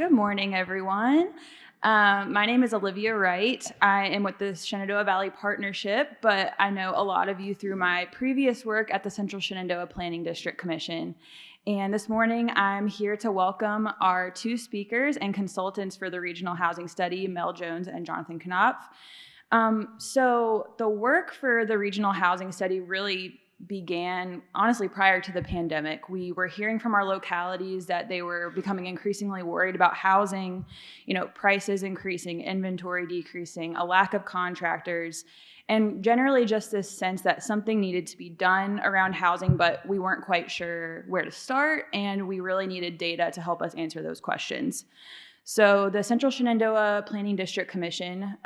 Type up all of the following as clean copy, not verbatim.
Good morning, everyone. My name is Olivia Wright. I am with the Shenandoah Valley Partnership, but I know a lot of you through my previous work at the Central Shenandoah Planning District Commission. And this morning, I'm here to welcome our two speakers and consultants for the Regional Housing Study, Mel Jones and Jonathan Knopf. So the work for the Regional Housing Study really began honestly prior to the pandemic. We were hearing from our localities that they were becoming increasingly worried about housing, prices increasing, inventory decreasing, a lack of contractors, and generally just this sense that something needed to be done around housing, but we weren't quite sure where to start, and we really needed data to help us answer those questions. So the Central Shenandoah Planning District Commission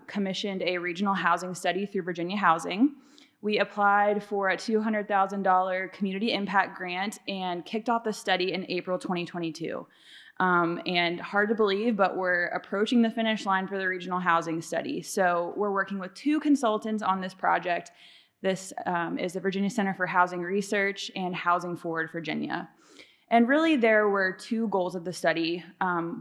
commissioned a regional housing study through Virginia Housing. We applied for a $200,000 community impact grant and kicked off the study in April 2022. And hard to believe, but we're approaching the finish line for the regional housing study. So we're working with two consultants on this project. This is the Virginia Center for Housing Research and HousingForward Virginia. And really, there were two goals of the study.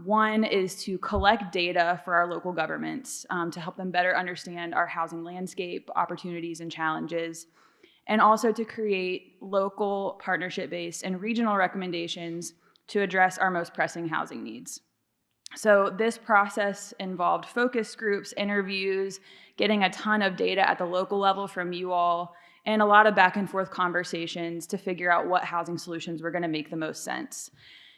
One is to collect data for our local governments to help them better understand our housing landscape, opportunities, and challenges, and also to create local partnership-based and regional recommendations to address our most pressing housing needs. So this process involved focus groups, interviews, getting a ton of data at the local level from you all, and a lot of back and forth conversations to figure out what housing solutions were going to make the most sense.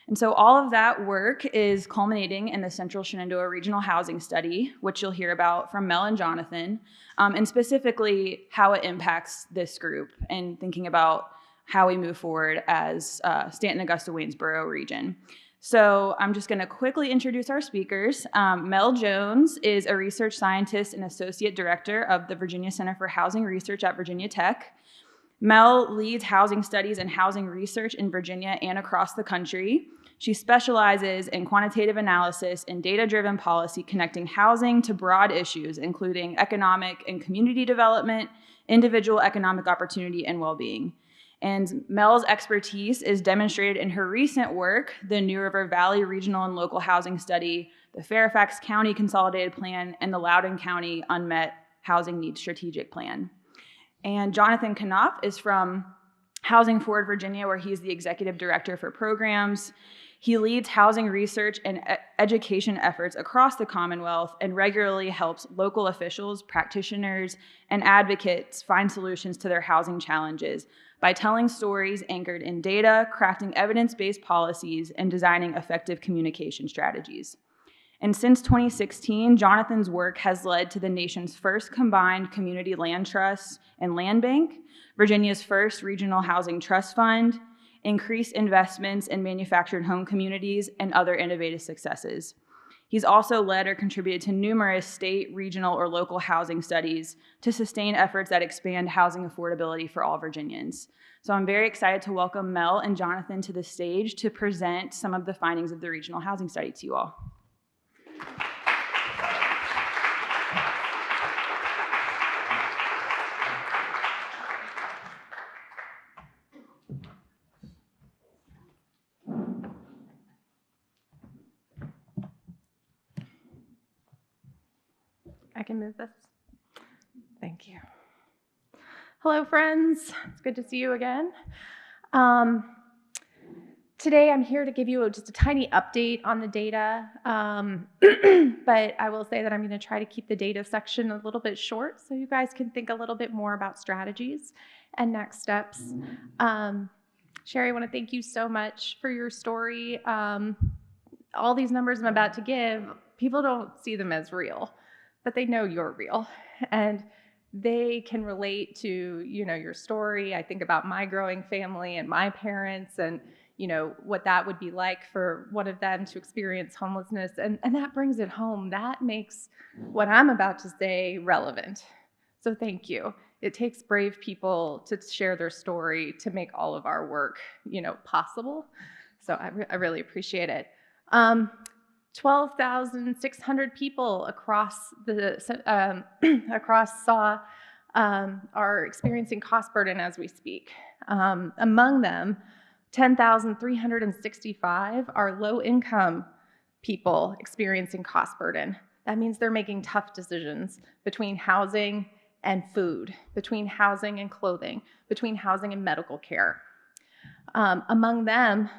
And so all of that work is culminating in the Central Shenandoah Regional Housing Study, which you'll hear about from Mel and Jonathan, and specifically how it impacts this group and thinking about how we move forward as Stanton, Augusta, Waynesboro region. So I'm just going to quickly introduce our speakers. Mel Jones is a research scientist and associate director of the Virginia Center for Housing Research at Virginia Tech. Mel leads housing studies and housing research in Virginia and across the country. She specializes in quantitative analysis and data-driven policy connecting housing to broad issues, including economic and community development, individual economic opportunity, and well-being. And Mel's expertise is demonstrated in her recent work, the New River Valley Regional and Local Housing Study, the Fairfax County Consolidated Plan, and the Loudoun County Unmet Housing Needs Strategic Plan. And Jonathan Knopf is from HousingForward Virginia, where he's the executive director for programs. He leads housing research and education efforts across the Commonwealth and regularly helps local officials, practitioners, and advocates find solutions to their housing challenges by telling stories anchored in data, crafting evidence-based policies, and designing effective communication strategies. And since 2016, Jonathan's work has led to the nation's first combined community land trust and land bank, Virginia's first regional housing trust fund, increased investments in manufactured home communities, and other innovative successes. He's also led or contributed to numerous state, regional, or local housing studies to sustain efforts that expand housing affordability for all Virginians. So I'm very excited to welcome Mel and Jonathan to the stage to present some of the findings of the regional housing study to you all. I can move this. Thank you. Hello, friends. It's good to see you again. Today, I'm here to give you just a tiny update on the data, but I will say that I'm going to try to keep the data section a little bit short so you guys can think a little bit more about strategies and next steps. Sherry, I want to thank you so much for your story. All these numbers I'm about to give, people don't see them as real, but they know you're real, and they can relate to, your story. I think about my growing family and my parents and, what that would be like for one of them to experience homelessness, and that brings it home. That makes what I'm about to say relevant. So thank you. It takes brave people to share their story to make all of our work, possible. So I really appreciate it. 12,600 people across SAW are experiencing cost burden as we speak. Among them, 10,365 are low income people experiencing cost burden. That means they're making tough decisions between housing and food, between housing and clothing, between housing and medical care. Among them,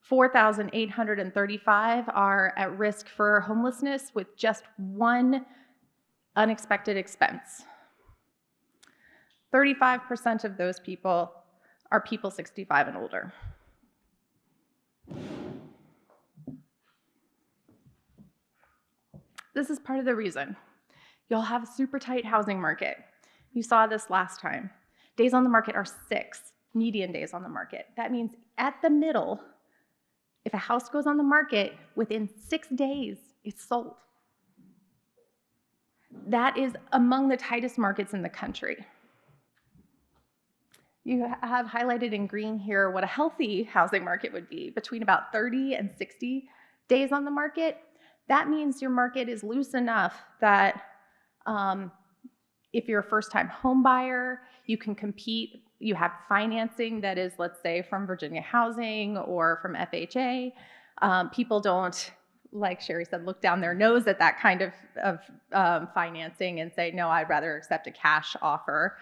4,835 are at risk for homelessness with just one unexpected expense. 35% of those people are people 65 and older. This is part of the reason. You'll have a super tight housing market. You saw this last time. Days on the market are 6, median days on the market. That means at the middle, if a house goes on the market, within 6 days, it's sold. That is among the tightest markets in the country. You have highlighted in green here what a healthy housing market would be, between about 30 and 60 days on the market. That means your market is loose enough that if you're a first-time home buyer, you can compete. You have financing that is, let's say, from Virginia Housing or from FHA. People don't, like Sherry said, look down their nose at that kind of financing and say, no, I'd rather accept a cash offer.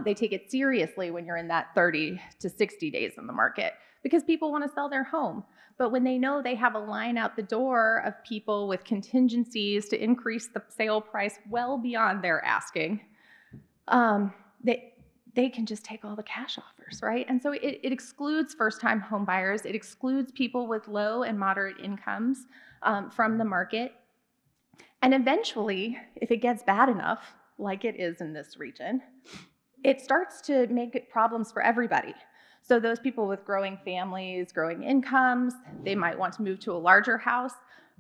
They take it seriously when you're in that 30 to 60 days in the market because people want to sell their home. But when they know they have a line out the door of people with contingencies to increase the sale price well beyond their asking, they can just take all the cash offers, right? And so it excludes first-time home buyers. It excludes people with low and moderate incomes from the market. And eventually, if it gets bad enough, like it is in this region, it starts to make problems for everybody. So those people with growing families, growing incomes, they might want to move to a larger house,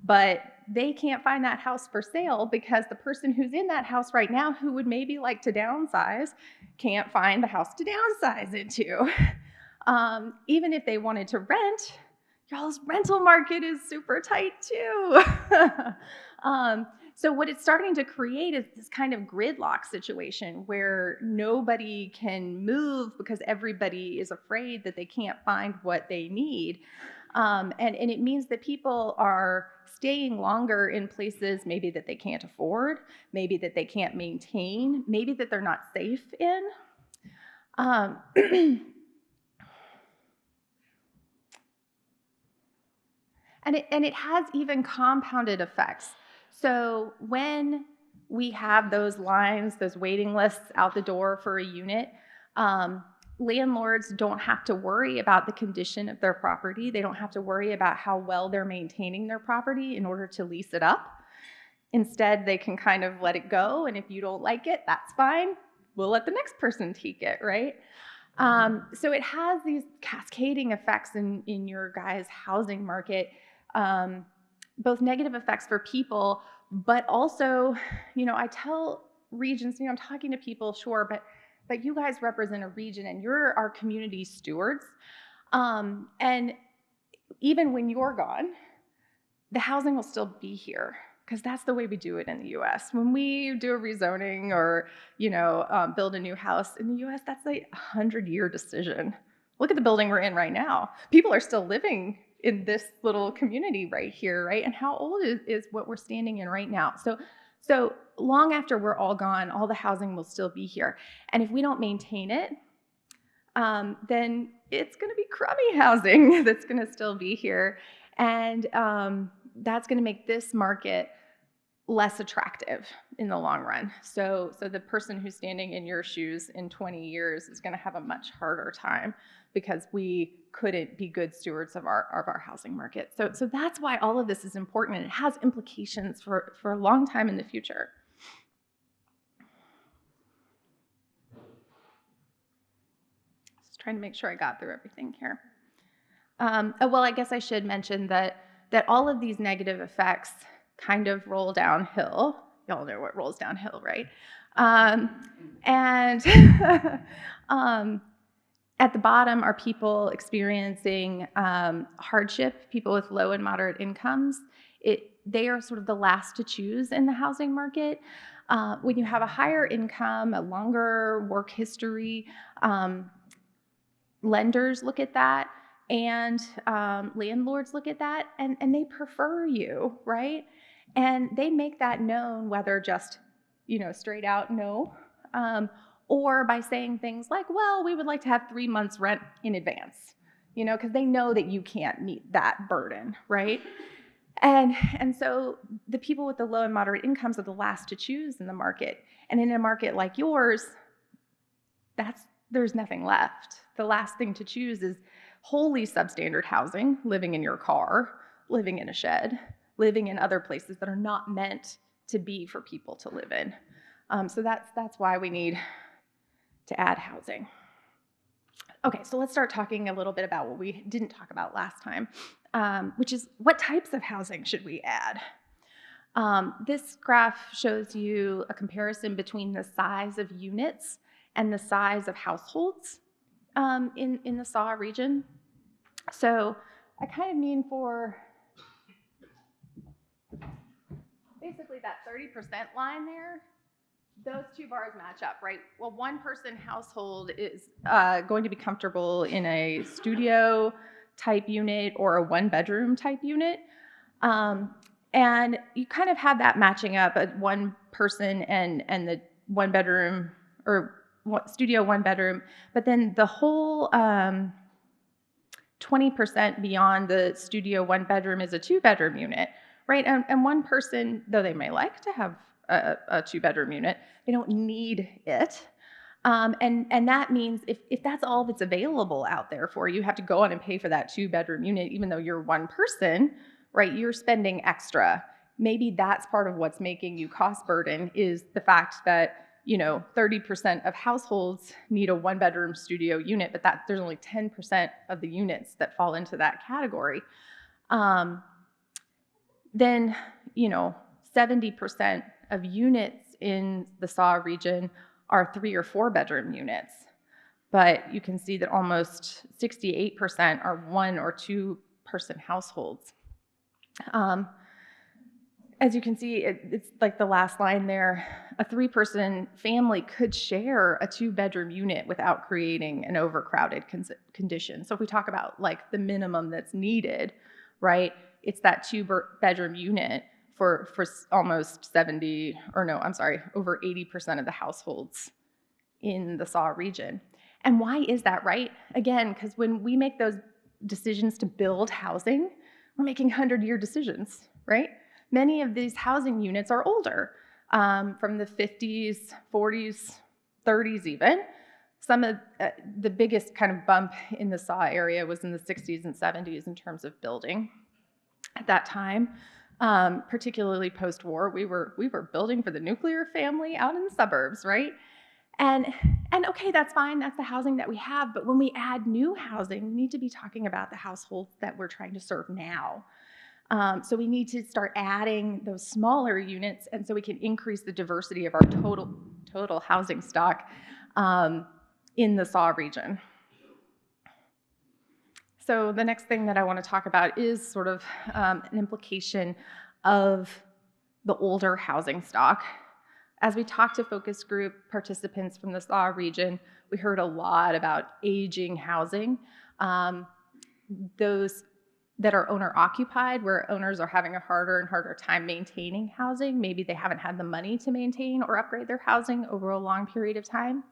but they can't find that house for sale because the person who's in that house right now who would maybe like to downsize can't find the house to downsize into. Even if they wanted to rent, y'all's rental market is super tight too. So what it's starting to create is this kind of gridlock situation where nobody can move because everybody is afraid that they can't find what they need. And it means that people are staying longer in places maybe that they can't afford, maybe that they can't maintain, maybe that they're not safe in. And it has even compounded effects. So when we have those lines, those waiting lists out the door for a unit, landlords don't have to worry about the condition of their property. They don't have to worry about how well they're maintaining their property in order to lease it up. Instead, they can kind of let it go, and if you don't like it, that's fine. We'll let the next person take it, right? So it has these cascading effects in your guys' housing market, both negative effects for people, but also, I tell regions, I'm talking to people, sure, but you guys represent a region and you're our community stewards. And even when you're gone, the housing will still be here because that's the way we do it in the US. When we do a rezoning or, build a new house in the US, that's a 100-year decision. Look at the building we're in right now. People are still living in this little community right here, right? And how old is what we're standing in right now? So long after we're all gone, all the housing will still be here. And if we don't maintain it, then it's going to be crummy housing that's going to still be here. And that's going to make this market less attractive in the long run. So the person who's standing in your shoes in 20 years is going to have a much harder time because we couldn't be good stewards of our housing market. So that's why all of this is important, and it has implications for a long time in the future. Just trying to make sure I got through everything here. Well, I guess I should mention that all of these negative effects kind of roll downhill. Y'all know what rolls downhill, right? At the bottom are people experiencing hardship, people with low and moderate incomes. They are sort of the last to choose in the housing market. When you have a higher income, a longer work history, lenders look at that And landlords look at that and they prefer you, right? And they make that known, whether just, straight out no, or by saying things like, well, we would like to have 3 months rent in advance, because they know that you can't meet that burden, right? And so the people with the low and moderate incomes are the last to choose in the market. And in a market like yours, there's nothing left. The last thing to choose is wholly substandard housing, living in your car, living in a shed, living in other places that are not meant to be for people to live in. So that's why we need to add housing. Okay, so let's start talking a little bit about what we didn't talk about last time, which is what types of housing should we add? This graph shows you a comparison between the size of units and the size of households in the SAW region. So I kind of mean for basically that 30% line there, those two bars match up, right? Well, one-person household is going to be comfortable in a studio type unit or a one-bedroom type unit. And you kind of have that matching up at one person and the one bedroom or studio one bedroom, but then the whole 20% beyond the studio one bedroom is a two-bedroom unit, right? And one person, though they may like to have a two-bedroom unit, they don't need it. And that means if that's all that's available out there for you, you have to go on and pay for that two-bedroom unit, even though you're one person, right? You're spending extra. Maybe that's part of what's making you cost burden is the fact that 30% of households need a one-bedroom studio unit, but there's only 10% of the units that fall into that category. Then 70% of units in the SAW region are 3 or 4 bedroom units, but you can see that almost 68% are 1 or 2 person households. As you can see, it's like the last line there, a 3-person family could share a 2-bedroom unit without creating an overcrowded condition. So if we talk about like the minimum that's needed, right, it's that 2-bedroom unit for almost over 80% of the households in the SAW region. And why is that, right? Again, because when we make those decisions to build housing, we're making 100-year decisions, right? Many of these housing units are older, from the 50s, 40s, 30s even. Some of the biggest kind of bump in the SAW area was in the 60s and 70s in terms of building. At that time, particularly post-war, we were building for the nuclear family out in the suburbs, right? And okay, that's fine, that's the housing that we have, but when we add new housing, we need to be talking about the households that we're trying to serve now. So we need to start adding those smaller units, and so we can increase the diversity of our total housing stock in the SAW region. So the next thing that I want to talk about is sort of an implication of the older housing stock. As we talked to focus group participants from the SAW region, we heard a lot about aging housing. Those that are owner-occupied, where owners are having a harder and harder time maintaining housing. Maybe they haven't had the money to maintain or upgrade their housing over a long period of time.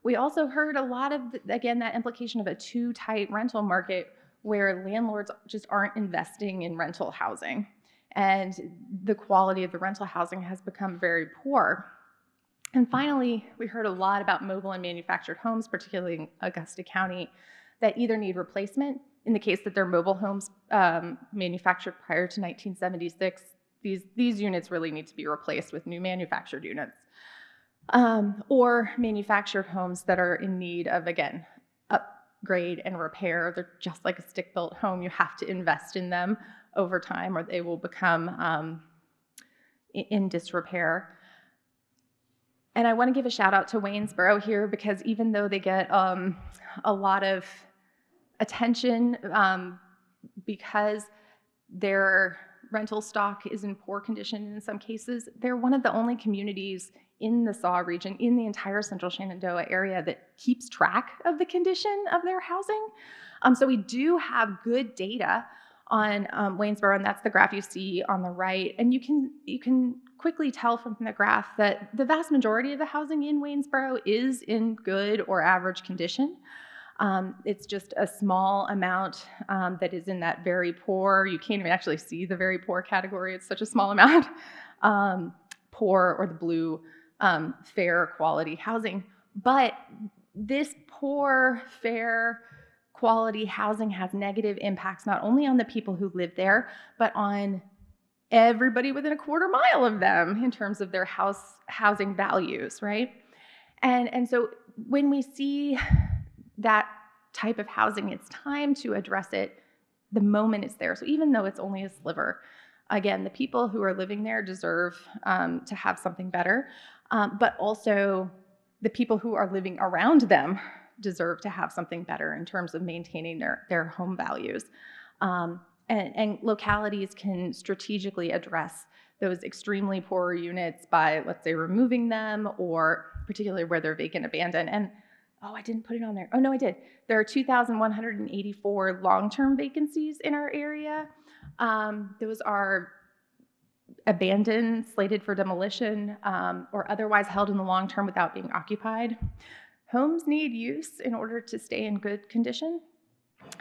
We also heard a lot of, again, that implication of a too tight rental market where landlords just aren't investing in rental housing. And the quality of the rental housing has become very poor. And finally, we heard a lot about mobile and manufactured homes, particularly in Augusta County, that either need replacement in the case that they're mobile homes manufactured prior to 1976. These units really need to be replaced with new manufactured units. Or manufactured homes that are in need of, again, upgrade and repair. They're just like a stick-built home. You have to invest in them over time or they will become in disrepair. And I want to give a shout out to Waynesboro here because even though they get a lot of attention because their rental stock is in poor condition in some cases, they're one of the only communities in the SAW region, in the entire central Shenandoah area, that keeps track of the condition of their housing. So we do have good data on Waynesboro, and that's the graph you see on the right. And you can quickly tell from the graph that the vast majority of the housing in Waynesboro is in good or average condition. It's just a small amount that is in that very poor. You can't even actually see the very poor category. It's such a small amount. Poor, or the blue, fair quality housing. But this poor, fair quality housing has negative impacts not only on the people who live there, but on everybody within a quarter mile of them in terms of their housing values, right? And so when we see that type of housing, it's time to address it the moment it's there. So even though it's only a sliver, again, the people who are living there deserve to have something better, but also the people who are living around them deserve to have something better in terms of maintaining their home values. And localities can strategically address those extremely poor units by, let's say, removing them, or particularly where they're vacant, abandoned. And I didn't put it on there. Oh, no, I did. There are 2,184 long-term vacancies in our area. Those are abandoned, slated for demolition, or otherwise held in the long term without being occupied. Homes need use in order to stay in good condition.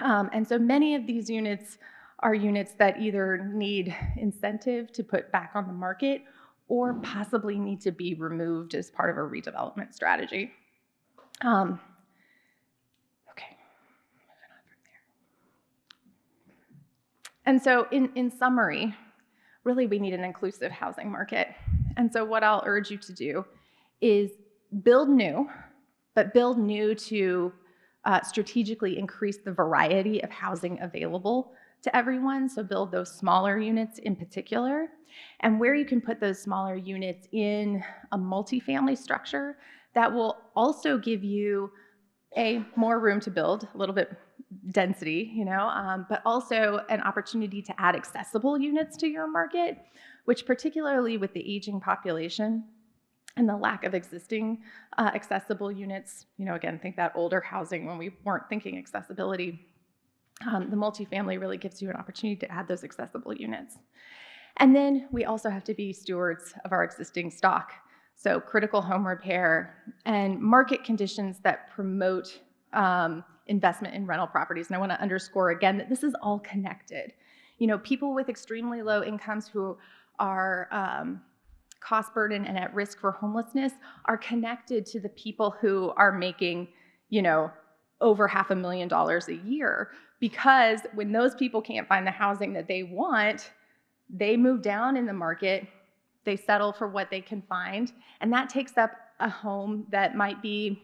And so many of these units are units that either need incentive to put back on the market, or possibly need to be removed as part of a redevelopment strategy. Okay, moving on from there. And so in summary, really we need an inclusive housing market. And so what I'll urge you to do is build new, but build new to strategically increase the variety of housing available to everyone. So build those smaller units in particular. And where you can put those smaller units in a multifamily structure, that will also give you more room to build, a little bit density, but also an opportunity to add accessible units to your market, which particularly with the aging population and the lack of existing accessible units, again, think that older housing when we weren't thinking accessibility, the multifamily really gives you an opportunity to add those accessible units. And then we also have to be stewards of our existing stock. So critical home repair and market conditions that promote investment in rental properties. And I want to underscore again that this is all connected. People with extremely low incomes who are cost burden and at risk for homelessness are connected to the people who are making, over $500,000 a year, because when those people can't find the housing that they want, they move down in the market. They settle for what they can find, and that takes up a home that might be,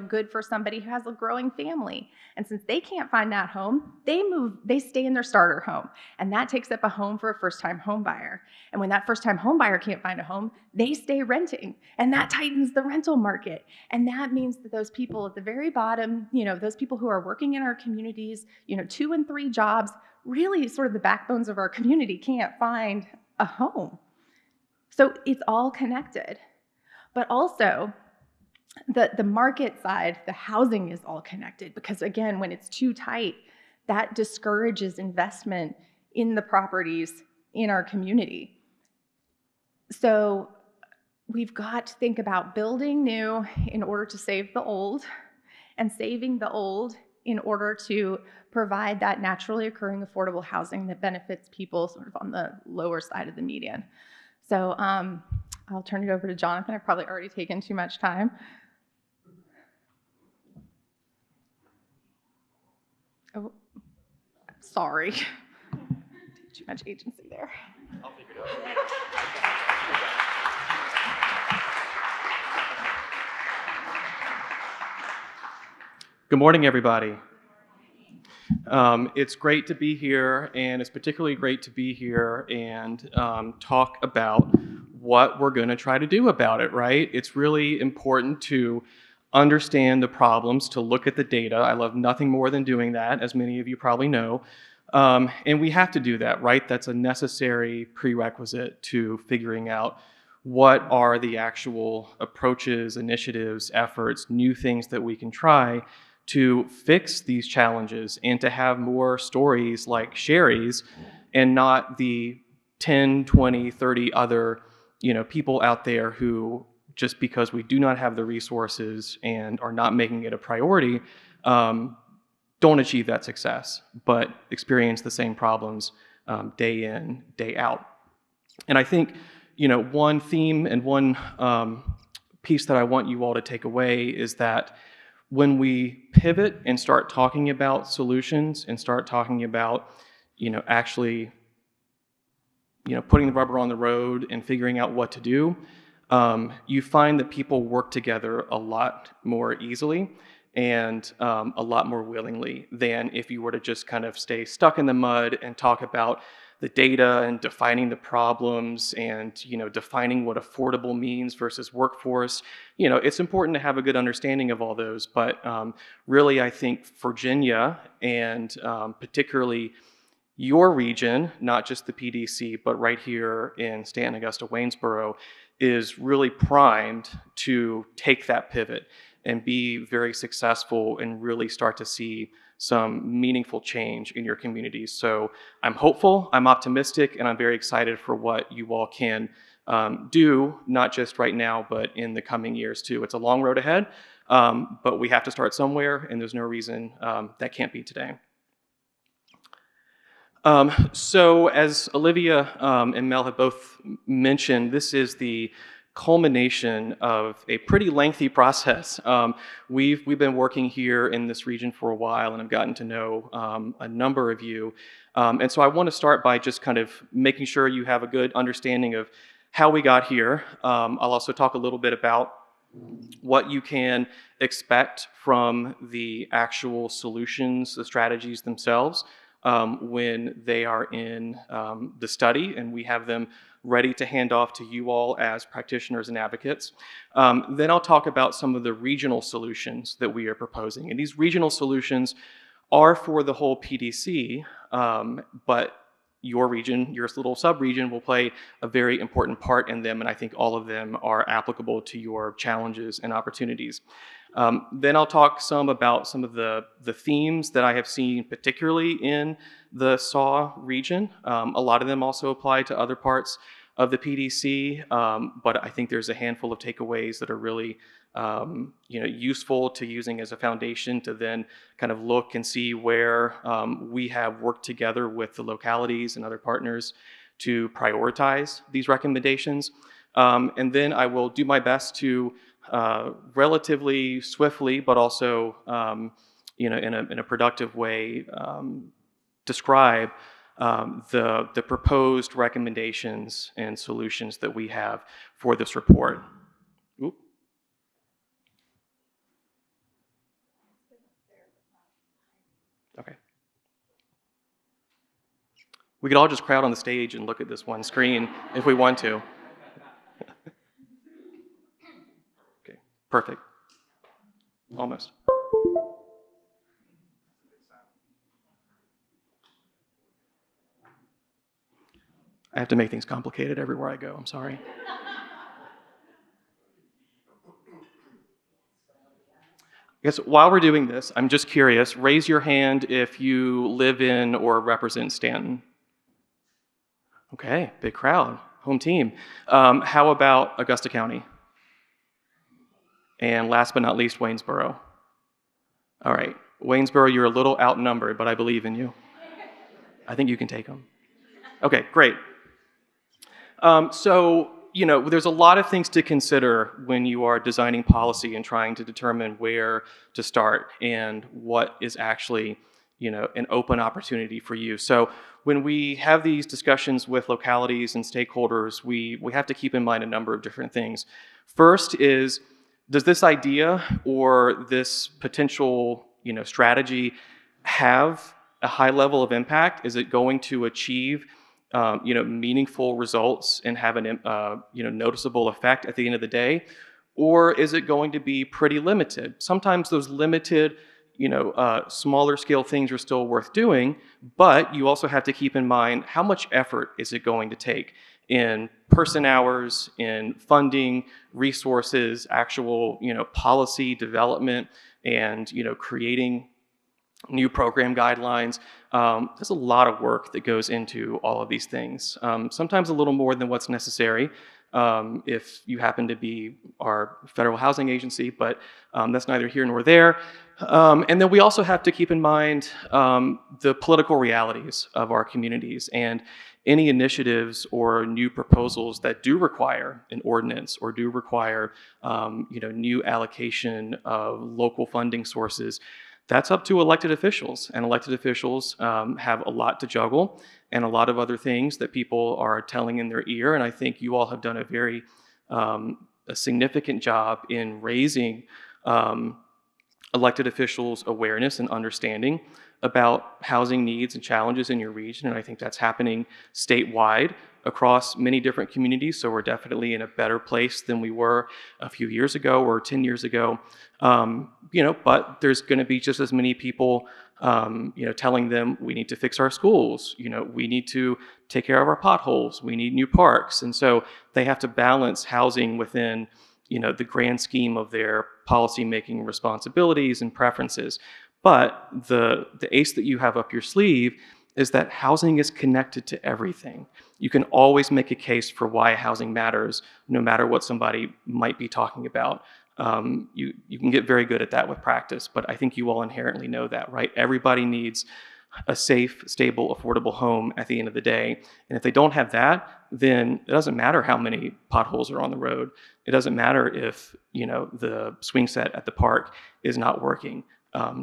good for somebody who has a growing family. And since they can't find that home, they stay in their starter home, and that takes up a home for a first-time home buyer. And when that first-time home buyer can't find a home, they stay renting, and that tightens the rental market. And that means that those people at the very bottom, those people who are working in our communities, 2 and 3 jobs, really sort of the backbones of our community, can't find a home. So it's all connected. But also, the market side, the housing is all connected, because again, when it's too tight, that discourages investment in the properties in our community. So we've got to think about building new in order to save the old, and saving the old in order to provide that naturally occurring affordable housing that benefits people sort of on the lower side of the median. So I'll turn it over to Jonathan. I've probably already taken too much time. Oh, sorry. Too much agency there. I'll figure it out. Good morning, everybody. It's great to be here, and it's particularly great to be here and talk about what we're going to try to do about it, right? It's really important to understand the problems, to look at the data. I love nothing more than doing that, as many of you probably know. And we have to do that, right? That's a necessary prerequisite to figuring out what are the actual approaches, initiatives, efforts, new things that we can try to fix these challenges and to have more stories like Sherry's and not the 10, 20, 30 other people out there who, just because we do not have the resources and are not making it a priority, don't achieve that success, but experience the same problems day in, day out. And I think, one theme and one piece that I want you all to take away is that when we pivot and start talking about solutions and start talking about, actually, putting the rubber on the road and figuring out what to do, you find that people work together a lot more easily and a lot more willingly than if you were to just kind of stay stuck in the mud and talk about the data and defining the problems and defining what affordable means versus workforce. It's important to have a good understanding of all those, but really I think Virginia and particularly your region, not just the PDC, but right here in Stanton, Augusta, Waynesboro, is really primed to take that pivot and be very successful and really start to see some meaningful change in your communities. So I'm hopeful, I'm optimistic, and I'm very excited for what you all can do, not just right now, but in the coming years too. It's a long road ahead, but we have to start somewhere, and there's no reason that can't be today. So as Olivia and Mel have both mentioned, this is the culmination of a pretty lengthy process. We've been working here in this region for a while, and I've gotten to know a number of you. And so I want to start by just kind of making sure you have a good understanding of how we got here. I'll also talk a little bit about what you can expect from the actual solutions, the strategies themselves, when they are in the study and we have them ready to hand off to you all as practitioners and advocates. Then I'll talk about some of the regional solutions that we are proposing. And these regional solutions are for the whole PDC, but your region, your little sub-region, will play a very important part in them, and I think all of them are applicable to your challenges and opportunities. Then I'll talk some about some of the themes that I have seen, particularly in the SAW region. A lot of them also apply to other parts of the PDC, but I think there's a handful of takeaways that are really useful to using as a foundation to then kind of look and see where we have worked together with the localities and other partners to prioritize these recommendations. And then I will do my best to relatively swiftly, but also in a productive way, describe the proposed recommendations and solutions that we have for this report. Oop. Okay. We could all just crowd on the stage and look at this one screen if we want to. Okay, perfect. Almost. I have to make things complicated everywhere I go, I'm sorry. I guess while we're doing this, I'm just curious, raise your hand if you live in or represent Stanton. Okay, big crowd, home team. How about Augusta County? And last but not least, Waynesboro. All right, Waynesboro, you're a little outnumbered, but I believe in you. I think you can take them. Okay, great. So, there's a lot of things to consider when you are designing policy and trying to determine where to start and what is actually, an open opportunity for you. So when we have these discussions with localities and stakeholders, we have to keep in mind a number of different things. First is, does this idea or this potential, strategy have a high level of impact? Is it going to achieve meaningful results and have a noticeable effect at the end of the day? Or is it going to be pretty limited? Sometimes those limited, smaller scale things are still worth doing, but you also have to keep in mind how much effort is it going to take? in person hours, in funding, resources, actual, policy development, and, creating new program guidelines. There's a lot of work that goes into all of these things, sometimes a little more than what's necessary if you happen to be our federal housing agency, but that's neither here nor there. And then we also have to keep in mind the political realities of our communities, and any initiatives or new proposals that do require an ordinance or do require new allocation of local funding sources. That's up to elected officials, and elected officials have a lot to juggle and a lot of other things that people are telling in their ear. And I think you all have done a very a significant job in raising elected officials' awareness and understanding about housing needs and challenges in your region. And I think that's happening statewide across many different communities. So we're definitely in a better place than we were a few years ago or 10 years ago. But there's going to be just as many people, telling them we need to fix our schools. We need to take care of our potholes. We need new parks. And so they have to balance housing within, the grand scheme of their policymaking responsibilities and preferences. But the ace that you have up your sleeve is that housing is connected to everything. You can always make a case for why housing matters, no matter what somebody might be talking about. You can get very good at that with practice, but I think you all inherently know that, right? Everybody needs a safe, stable, affordable home at the end of the day. And if they don't have that, then it doesn't matter how many potholes are on the road. It doesn't matter if, the swing set at the park is not working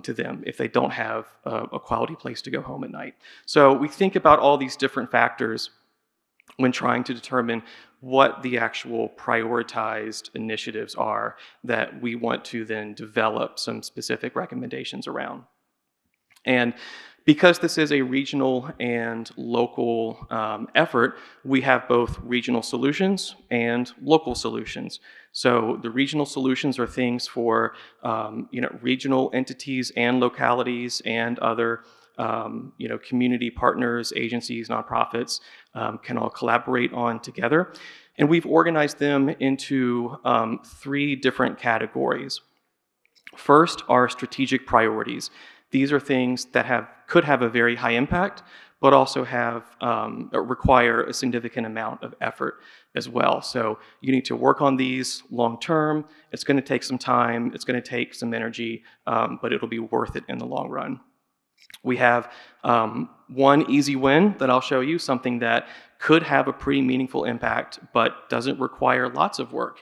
to them, if they don't have a quality place to go home at night. So we think about all these different factors when trying to determine what the actual prioritized initiatives are that we want to then develop some specific recommendations around. And because this is a regional and local effort, we have both regional solutions and local solutions. So the regional solutions are things for regional entities and localities and other community partners, agencies, nonprofits can all collaborate on together. And we've organized them into 3 different categories. First are strategic priorities. These are things that could have a very high impact, but also require a significant amount of effort as well. So you need to work on these long term. It's going to take some time. It's going to take some energy, but it'll be worth it in the long run. We have one easy win that I'll show you, something that could have a pretty meaningful impact, but doesn't require lots of work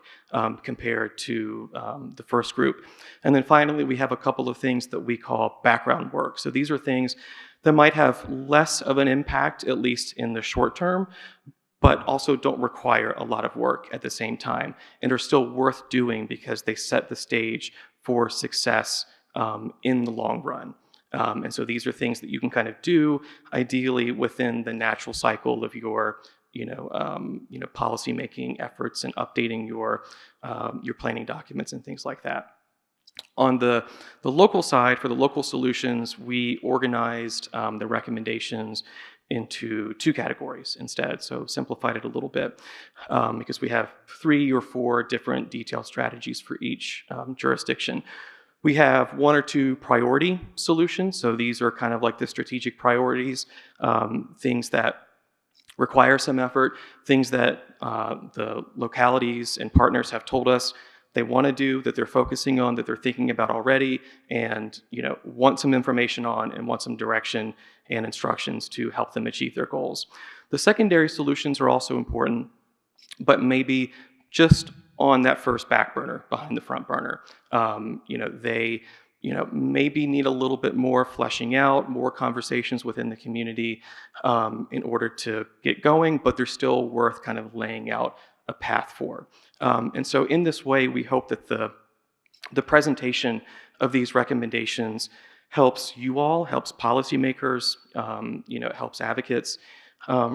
compared to the first group. And then finally, we have a couple of things that we call background work. So these are things that might have less of an impact, at least in the short term, but also don't require a lot of work at the same time and are still worth doing because they set the stage for success in the long run. And so these are things that you can kind of do ideally within the natural cycle of your, policymaking efforts and updating your planning documents and things like that. On the local side, for the local solutions, we organized the recommendations into 2 categories instead. So simplified it a little bit because we have 3 or 4 different detailed strategies for each jurisdiction. We have 1 or 2 priority solutions. So these are kind of like the strategic priorities, things that require some effort, things that the localities and partners have told us they want to do, that they're focusing on, that they're thinking about already, and want some information on and want some direction and instructions to help them achieve their goals. The secondary solutions are also important, but maybe just on that first back burner behind the front burner. They maybe need a little bit more fleshing out, more conversations within the community in order to get going, but they're still worth kind of laying out a path for. And so in this way, we hope that the presentation of these recommendations helps you all, helps policymakers, helps advocates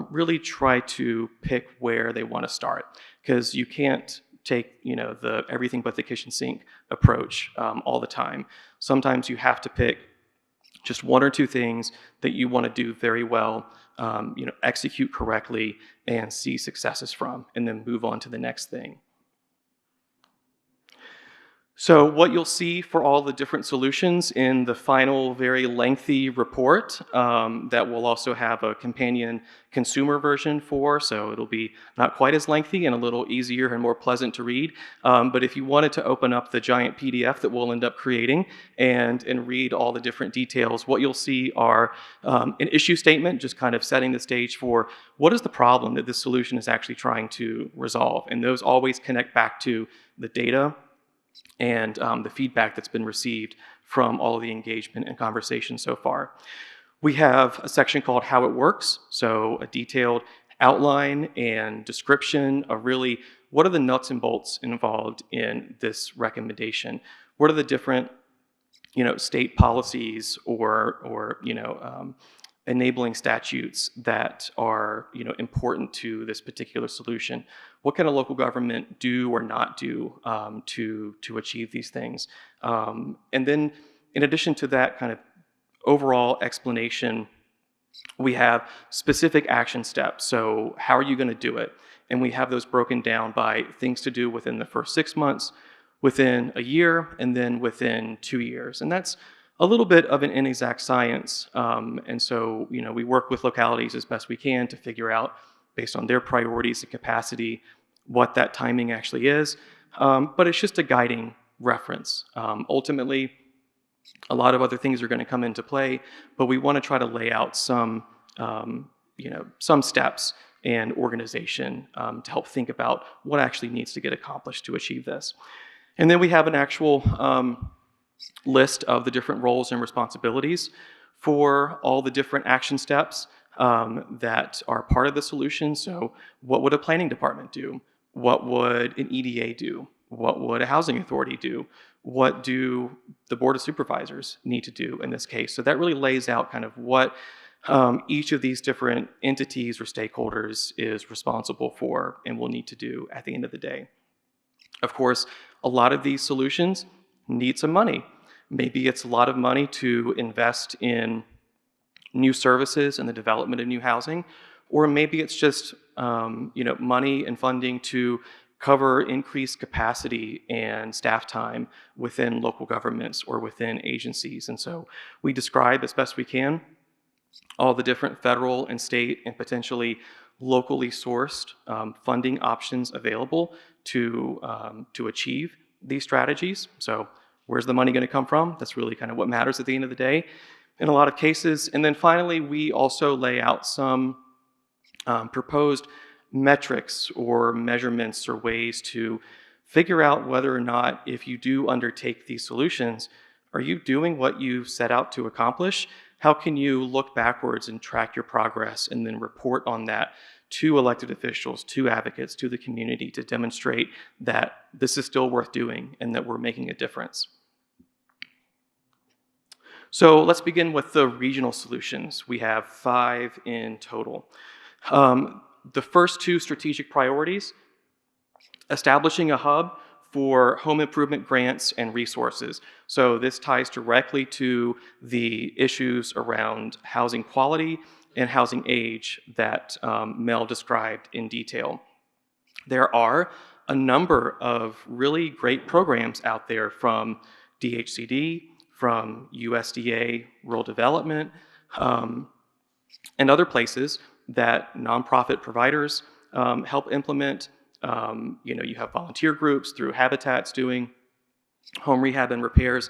really try to pick where they want to start, because you can't take the everything but the kitchen sink approach all the time. Sometimes you have to pick just 1 or 2 things that you want to do very well execute correctly and see successes from, and then move on to the next thing. So what you'll see for all the different solutions in the final, very lengthy report that we'll also have a companion consumer version for, so it'll be not quite as lengthy and a little easier and more pleasant to read. But if you wanted to open up the giant PDF that we'll end up creating and read all the different details, what you'll see are an issue statement, just kind of setting the stage for what is the problem that this solution is actually trying to resolve. And those always connect back to the data and the feedback that's been received from all of the engagement and conversation so far. We have a section called How It Works, so a detailed outline and description of really what are the nuts and bolts involved in this recommendation. What are the different state policies or enabling statutes that are important to this particular solution. What can a local government do or not do to achieve these things? And then in addition to that kind of overall explanation, we have specific action steps. So how are you going to do it? And we have those broken down by things to do within the first 6 months, within a year, and then within 2 years. And that's a little bit of an inexact science. And so, we work with localities as best we can to figure out, based on their priorities and capacity, what that timing actually is. But it's just a guiding reference. Ultimately, a lot of other things are going to come into play, but we want to try to lay out some steps and organization to help think about what actually needs to get accomplished to achieve this. And then we have an actual list of the different roles and responsibilities for all the different action steps that are part of the solution. So what would a planning department do? What would an EDA do? What would a housing authority do? What do the Board of Supervisors need to do in this case? So that really lays out kind of what each of these different entities or stakeholders is responsible for and will need to do at the end of the day. Of course, a lot of these solutions need some money. Maybe it's a lot of money to invest in new services and the development of new housing, or maybe it's just money and funding to cover increased capacity and staff time within local governments or within agencies. And so we describe as best we can all the different federal and state and potentially locally sourced funding options available to achieve these strategies. So where's the money going to come from? That's really kind of what matters at the end of the day in a lot of cases. And then finally, we also lay out some proposed metrics or measurements or ways to figure out whether or not, if you do undertake these solutions, are you doing what you set out to accomplish? How can you look backwards and track your progress and then report on that to elected officials, to advocates, to the community to demonstrate that this is still worth doing and that we're making a difference? So let's begin with the regional solutions. We have 5 in total. The first 2 strategic priorities: establishing a hub for home improvement grants and resources. So this ties directly to the issues around housing quality and housing age that Mel described in detail. There are a number of really great programs out there from DHCD, from USDA Rural Development, and other places that nonprofit providers help implement. You have volunteer groups through Habitats doing home rehab and repairs.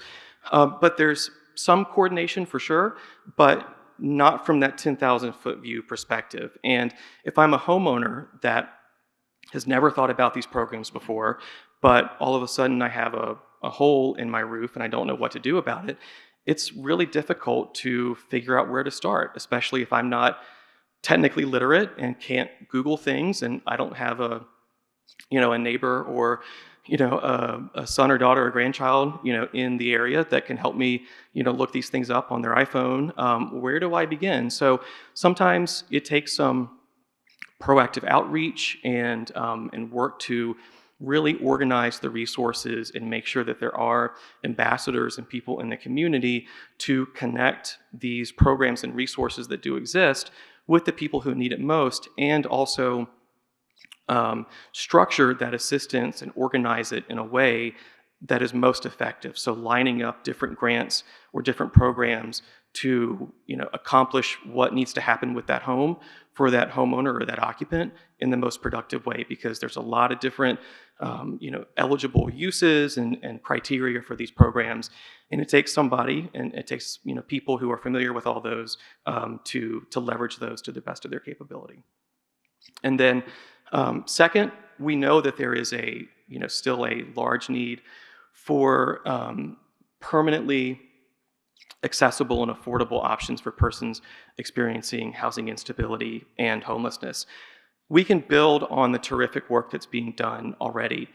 But there's some coordination for sure, but not from that 10,000-foot view perspective. And if I'm a homeowner that has never thought about these programs before, but all of a sudden I have a hole in my roof and I don't know what to do about it, it's really difficult to figure out where to start, especially if I'm not technically literate and can't Google things, and I don't have a neighbor or a son or daughter or grandchild in the area that can help me look these things up on their iPhone. Where do I begin? So sometimes it takes some proactive outreach and work to really organize the resources and make sure that there are ambassadors and people in the community to connect these programs and resources that do exist with the people who need it most, and also structure that assistance and organize it in a way that is most effective. So lining up different grants or different programs to accomplish what needs to happen with that home for that homeowner or that occupant in the most productive way, because there's a lot of different eligible uses and criteria for these programs, and it takes somebody, and it takes people who are familiar with all those to leverage those to the best of their capability. And then second, we know that there is still a large need for permanently accessible and affordable options for persons experiencing housing instability and homelessness. We can build on the terrific work that's being done already.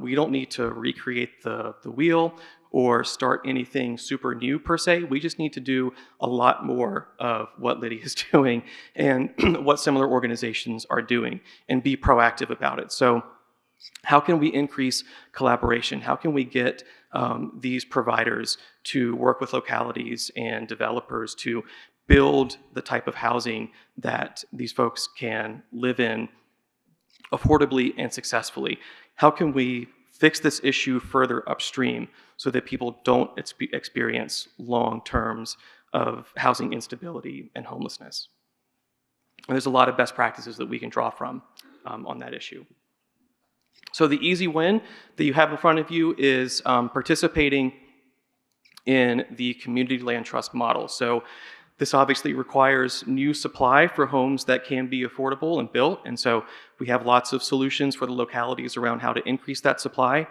We don't need to recreate the wheel or start anything super new per se. We just need to do a lot more of what Lydia is doing and what similar organizations are doing, and be proactive about it. So how can we increase collaboration? How can we get these providers to work with localities and developers to build the type of housing that these folks can live in affordably and successfully? How can we fix this issue further upstream so that people don't experience long terms of housing instability and homelessness? And there's a lot of best practices that we can draw from on that issue. So the easy win that you have in front of you is participating in the community land trust model. So this obviously requires new supply for homes that can be affordable and built. And so we have lots of solutions for the localities around how to increase that supply.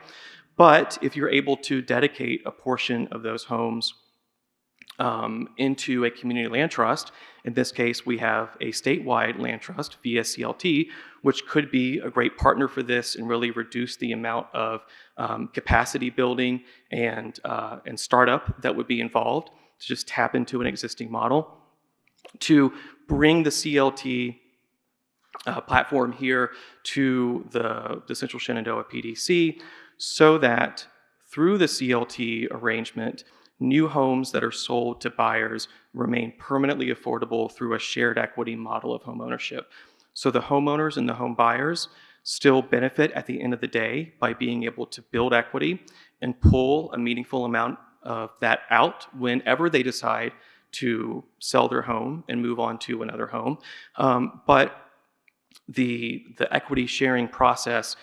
But if you're able to dedicate a portion of those homes into a community land trust, in this case, we have a statewide land trust via CLT, which could be a great partner for this and really reduce the amount of capacity building and startup that would be involved to just tap into an existing model, to bring the CLT platform here to the Central Shenandoah PDC, so that through the CLT arrangement, new homes that are sold to buyers remain permanently affordable through a shared equity model of home ownership. So the homeowners and the home buyers still benefit at the end of the day by being able to build equity and pull a meaningful amount of that out whenever they decide to sell their home and move on to another home. But the equity sharing process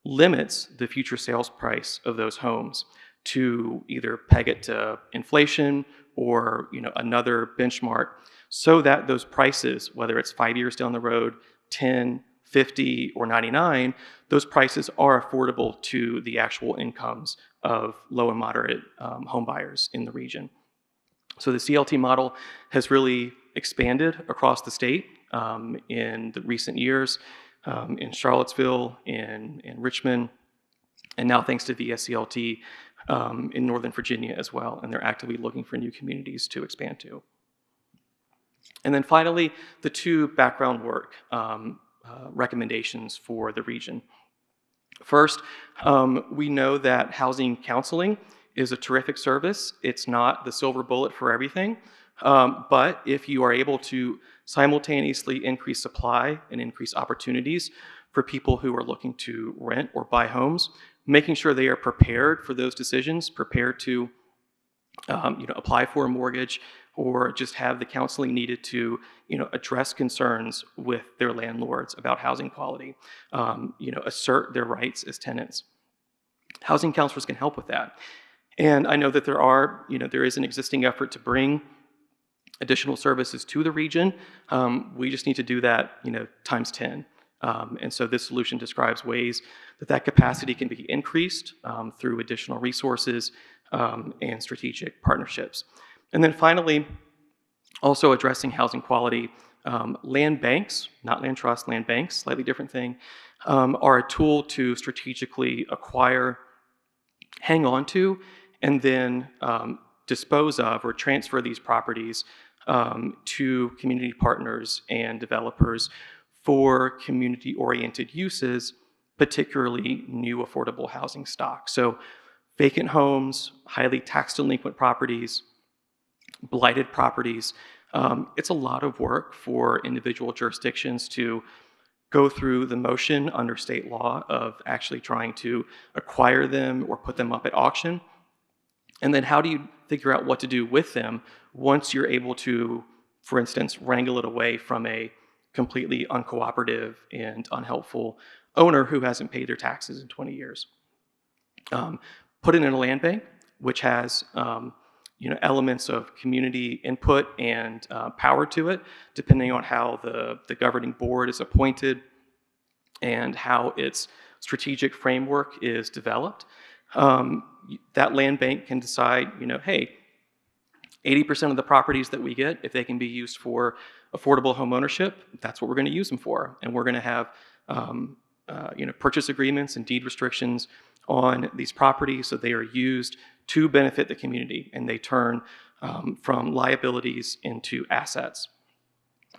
limits the future sales price of those homes to either peg it to inflation or another benchmark, so that those prices, whether it's 5 years down the road, 10, 50, or 99, those prices are affordable to the actual incomes of low and moderate home buyers in the region. So the CLT model has really expanded across the state in the recent years, in Charlottesville, in Richmond, and now thanks to VSCLT in Northern Virginia as well, and they're actively looking for new communities to expand to. And then finally, the two background work recommendations for the region. First, we know that housing counseling is a terrific service. It's not the silver bullet for everything, but if you are able to simultaneously increase supply and increase opportunities for people who are looking to rent or buy homes, making sure they are prepared for those decisions, prepared to apply for a mortgage or just have the counseling needed to address concerns with their landlords about housing quality, assert their rights as tenants. Housing counselors can help with that. And I know that there is an existing effort to bring additional services to the region. We just need to do that times 10. And so this solution describes ways that capacity can be increased through additional resources and strategic partnerships. And then finally, also addressing housing quality, land banks, not land trusts, land banks, slightly different thing, are a tool to strategically acquire, hang on to, and then dispose of or transfer these properties to community partners and developers for community-oriented uses, particularly new affordable housing stock. So vacant homes, highly tax delinquent properties, blighted properties, It's a lot of work for individual jurisdictions to go through the motion under state law of actually trying to acquire them or put them up at auction. And then how do you figure out what to do with them once you're able to, for instance, wrangle it away from a completely uncooperative and unhelpful owner who hasn't paid their taxes in 20 years. Put it in a land bank, which has elements of community input and power to it, depending on how the governing board is appointed and how its strategic framework is developed. That land bank can decide, hey, 80% of the properties that we get, if they can be used for affordable home ownership, that's what we're going to use them for. And we're going to have purchase agreements and deed restrictions on these properties so they are used to benefit the community and they turn from liabilities into assets.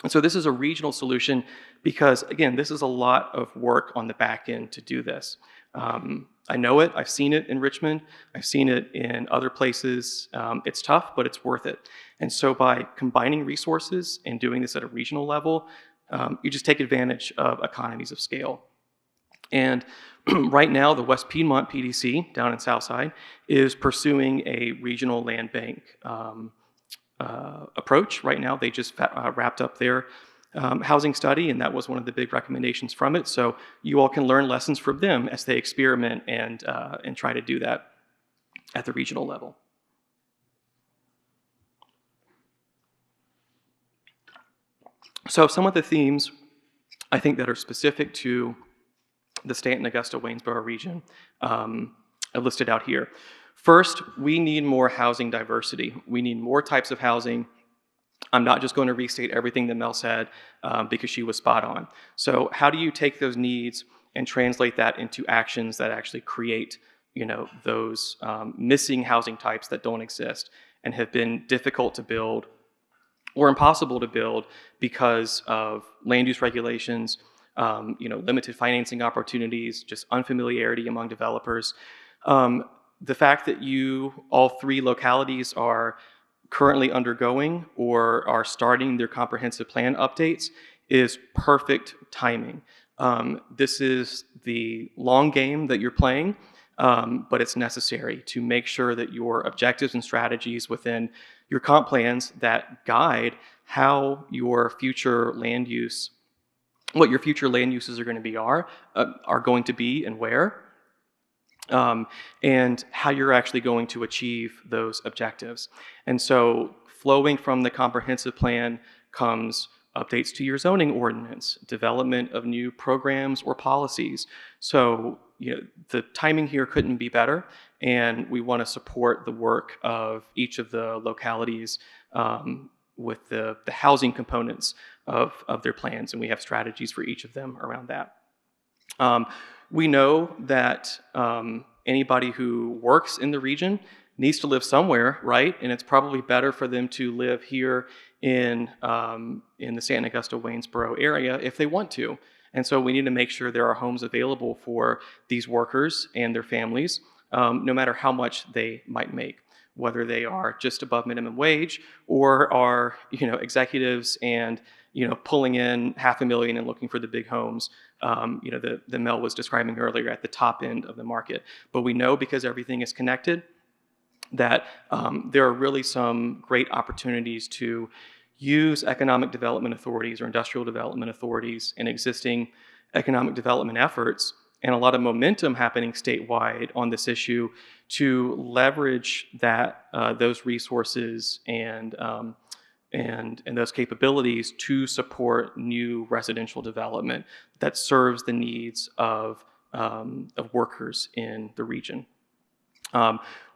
And so this is a regional solution because, again, this is a lot of work on the back end to do this. I know it. I've seen it in Richmond. I've seen it in other places. It's tough, but it's worth it. And so by combining resources and doing this at a regional level, you just take advantage of economies of scale. And right now, the West Piedmont PDC down in Southside is pursuing a regional land bank approach right now. They just wrapped up their housing study, and that was one of the big recommendations from it. So you all can learn lessons from them as they experiment and try to do that at the regional level. So some of the themes I think that are specific to the Stanton, Augusta, Waynesboro region are listed out here. First, we need more housing diversity. We need more types of housing. I'm not just going to restate everything that Mel said because she was spot on. So how do you take those needs and translate that into actions that actually create, those missing housing types that don't exist and have been difficult to build or impossible to build because of land use regulations, limited financing opportunities, just unfamiliarity among developers. The fact that all three localities are currently undergoing or are starting their comprehensive plan updates is perfect timing. This is the long game that you're playing, but it's necessary to make sure that your objectives and strategies within your comp plans that guide how your future land use, what your future land uses are going to be are going to be and where, and how you're actually going to achieve those objectives. And so flowing from the comprehensive plan comes updates to your zoning ordinance, development of new programs or policies. So the timing here couldn't be better, and we want to support the work of each of the localities with the housing components of their plans, and we have strategies for each of them around that. We know that anybody who works in the region needs to live somewhere, right? And it's probably better for them to live here in the Stanton, Augusta, Waynesboro area if they want to. And so we need to make sure there are homes available for these workers and their families, no matter how much they might make, whether they are just above minimum wage or are executives and pulling in $500,000 and looking for the big homes, that Mel was describing earlier at the top end of the market. But we know, because everything is connected, that there are really some great opportunities to use economic development authorities or industrial development authorities and existing economic development efforts, and a lot of momentum happening statewide on this issue, to leverage those resources and those capabilities to support new residential development that serves the needs of workers in the region.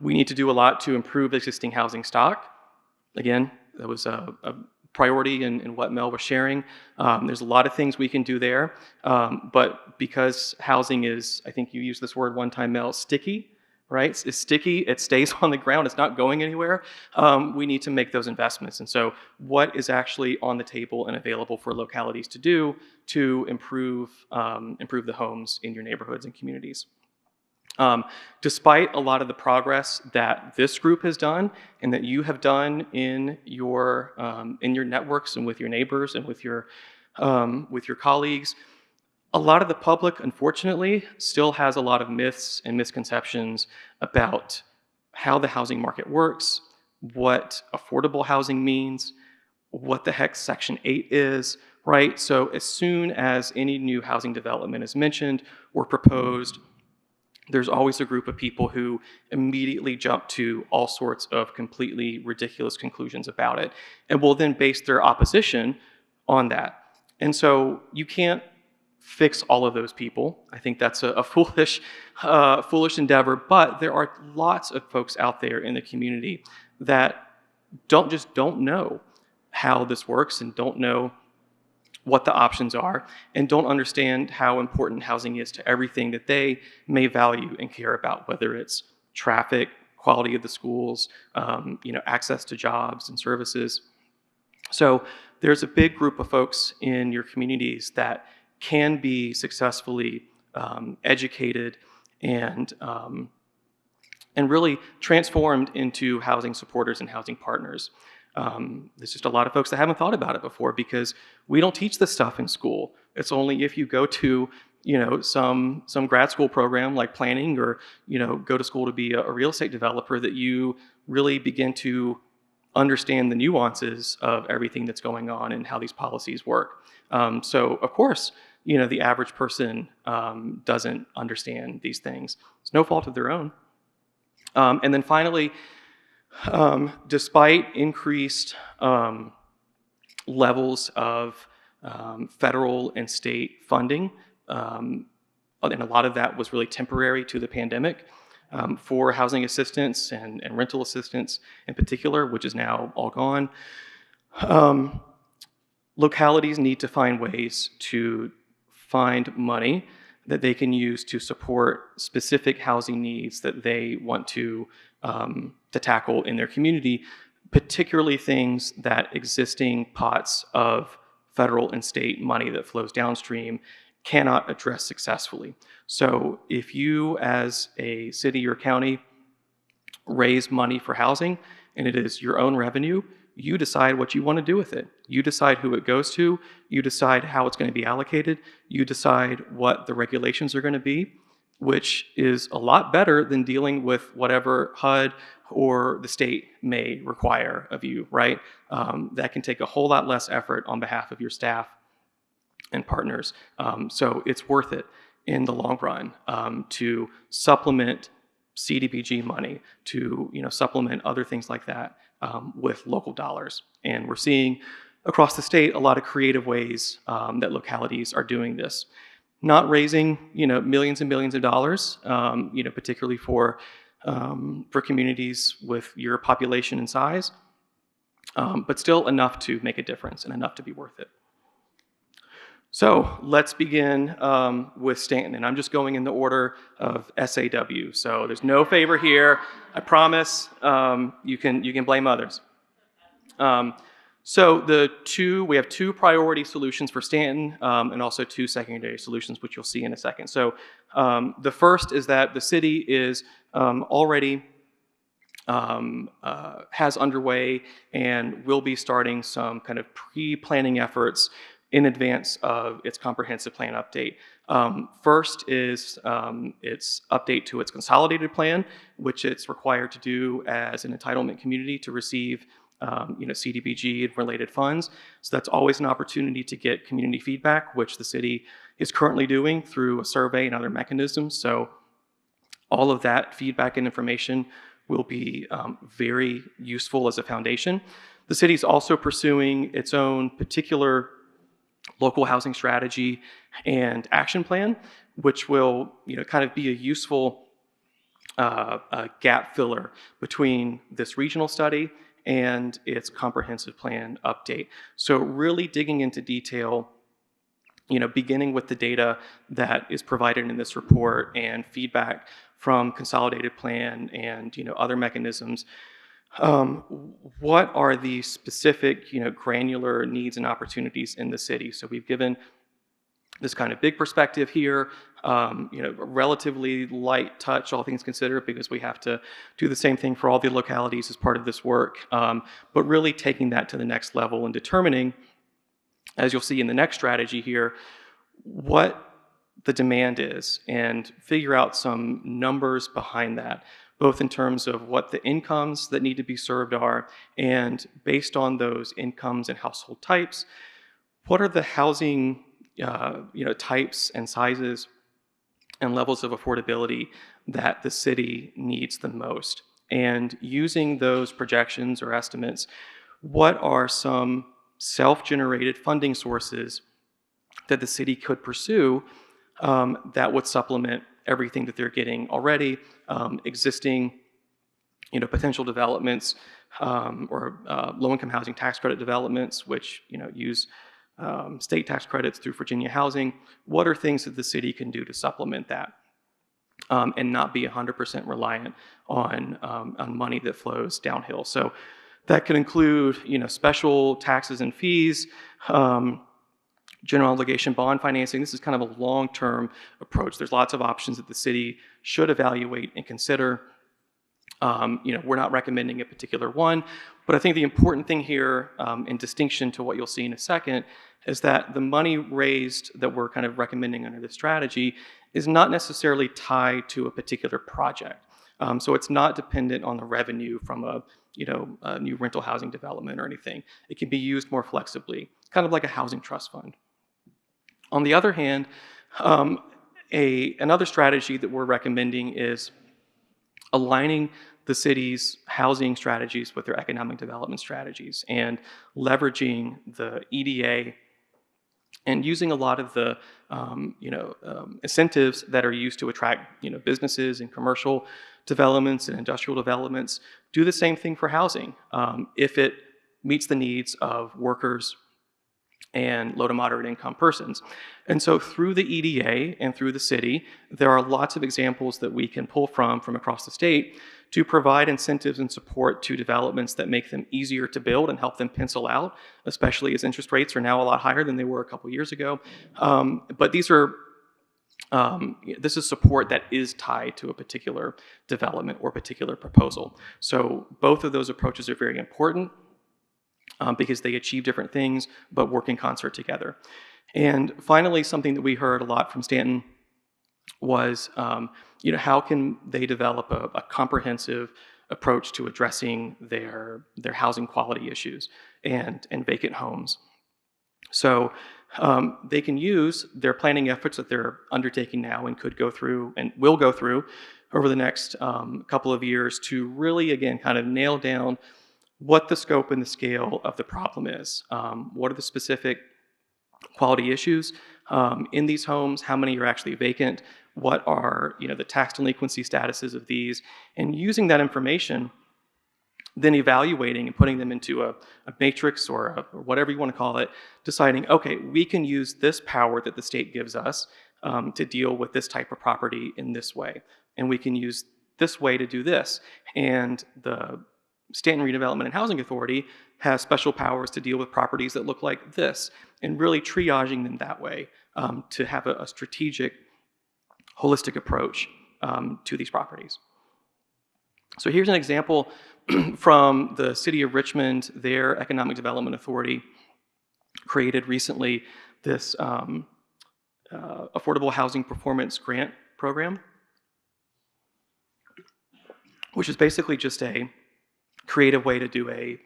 We need to do a lot to improve existing housing stock. Again, that was a priority in what Mel was sharing. There's a lot of things we can do there, but because housing is, I think you used this word one time, Mel, sticky, right? It's sticky, it stays on the ground, it's not going anywhere. We need to make those investments. And so what is actually on the table and available for localities to do to improve the homes in your neighborhoods and communities? Despite a lot of the progress that this group has done and that you have done in your networks and with your neighbors and with your colleagues, a lot of the public, unfortunately, still has a lot of myths and misconceptions about how the housing market works, what affordable housing means, what the heck Section 8 is, right? So as soon as any new housing development is mentioned or proposed, there's always a group of people who immediately jump to all sorts of completely ridiculous conclusions about it and will then base their opposition on that. And so you can't fix all of those people. I think that's a foolish endeavor, but there are lots of folks out there in the community that don't know how this works and don't know what the options are, and don't understand how important housing is to everything that they may value and care about, whether it's traffic, quality of the schools, access to jobs and services. So there's a big group of folks in your communities that can be successfully educated and really transformed into housing supporters and housing partners. There's just a lot of folks that haven't thought about it before because we don't teach this stuff in school. It's only if you go to, some grad school program like planning or, go to school to be a real estate developer that you really begin to understand the nuances of everything that's going on and how these policies work. So of course, the average person doesn't understand these things. It's no fault of their own. And then finally, despite increased levels of federal and state funding, and a lot of that was really temporary to the pandemic, for housing assistance and rental assistance in particular, which is now all gone, localities need to find ways to find money that they can use to support specific housing needs that they want to tackle in their community, particularly things that existing pots of federal and state money that flows downstream cannot address successfully. So if you as a city or county raise money for housing and it is your own revenue, you decide what you want to do with it. You decide who it goes to, you decide how it's going to be allocated, you decide what the regulations are going to be, which is a lot better than dealing with whatever HUD or the state may require of you, right? That can take a whole lot less effort on behalf of your staff and partners. So it's worth it in the long run to supplement CDBG money, to supplement other things like that with local dollars. And we're seeing across the state a lot of creative ways that localities are doing this. Not raising millions and millions of dollars, particularly for communities with your population and size, but still enough to make a difference and enough to be worth it. So let's begin with Stanton, and I'm just going in the order of SAW. So there's no favor here. I promise. You can blame others. So we have two priority solutions for Stanton and also two secondary solutions, which you'll see in a second. So the first is that the city is already has underway and will be starting some kind of pre-planning efforts in advance of its comprehensive plan update. First is its update to its consolidated plan, which it's required to do as an entitlement community to receive CDBG and related funds. So that's always an opportunity to get community feedback, which the city is currently doing through a survey and other mechanisms. So all of that feedback and information will be very useful as a foundation. The city is also pursuing its own particular local housing strategy and action plan, which will kind of be a useful gap filler between this regional study and its comprehensive plan update. So really digging into detail, beginning with the data that is provided in this report and feedback from consolidated plan and other mechanisms. What are the specific granular needs and opportunities in the city? So we've given this kind of big perspective here, relatively light touch, all things considered, because we have to do the same thing for all the localities as part of this work, but really taking that to the next level and determining, as you'll see in the next strategy here, what the demand is and figure out some numbers behind that, both in terms of what the incomes that need to be served are, and based on those incomes and household types, what are the housing types and sizes and levels of affordability that the city needs the most. And using those projections or estimates, what are some self-generated funding sources that the city could pursue that would supplement everything that they're getting already, existing potential developments or low-income housing tax credit developments, which use state tax credits through Virginia Housing. What are things that the city can do to supplement that and not be 100% reliant on money that flows downhill? So that could include special taxes and fees, general obligation bond financing. This is kind of a long-term approach. There's lots of options that the city should evaluate and consider. We're not recommending a particular one, but I think the important thing here, in distinction to what you'll see in a second, is that the money raised that we're kind of recommending under this strategy is not necessarily tied to a particular project. So it's not dependent on the revenue from a new rental housing development or anything. It can be used more flexibly, kind of like a housing trust fund. On the other hand, another strategy that we're recommending is aligning the city's housing strategies with their economic development strategies and leveraging the EDA and using a lot of the incentives that are used to attract businesses and commercial developments and industrial developments. Do the same thing for housing if it meets the needs of workers and low to moderate income persons. And so through the EDA and through the city, there are lots of examples that we can pull from across the state to provide incentives and support to developments that make them easier to build and help them pencil out, especially as interest rates are now a lot higher than they were a couple years ago. But these are this is support that is tied to a particular development or particular proposal. So both of those approaches are very important because they achieve different things but work in concert together. And finally, something that we heard a lot from Stanton was, how can they develop a comprehensive approach to addressing their housing quality issues and vacant homes. So they can use their planning efforts that they're undertaking now and could go through and will go through over the next couple of years to really, again, kind of nail down what the scope and the scale of the problem is. What are the specific quality issues in these homes? How many are actually vacant? What are the tax delinquency statuses of these? And using that information, then evaluating and putting them into a matrix or whatever you want to call it, deciding, okay, we can use this power that the state gives us to deal with this type of property in this way. And we can use this way to do this. And the Stanton Redevelopment and Housing Authority has special powers to deal with properties that look like this, and really triaging them that way to have a strategic, holistic approach to these properties. So here's an example from the City of Richmond. Their Economic Development Authority created recently this Affordable Housing Performance Grant Program, which is basically just a creative way to do a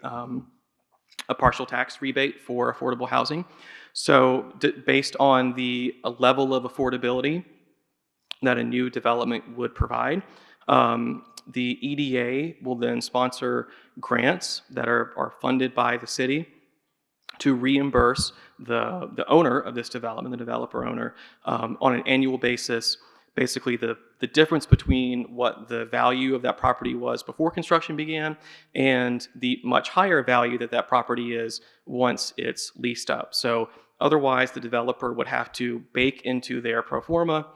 partial tax rebate for affordable housing. So based on the level of affordability that a new development would provide, the EDA will then sponsor grants that are funded by the city to reimburse the owner of this development, the developer owner, on an annual basis, basically the difference between what the value of that property was before construction began and the much higher value that property is once it's leased up. So otherwise, the developer would have to bake into their pro forma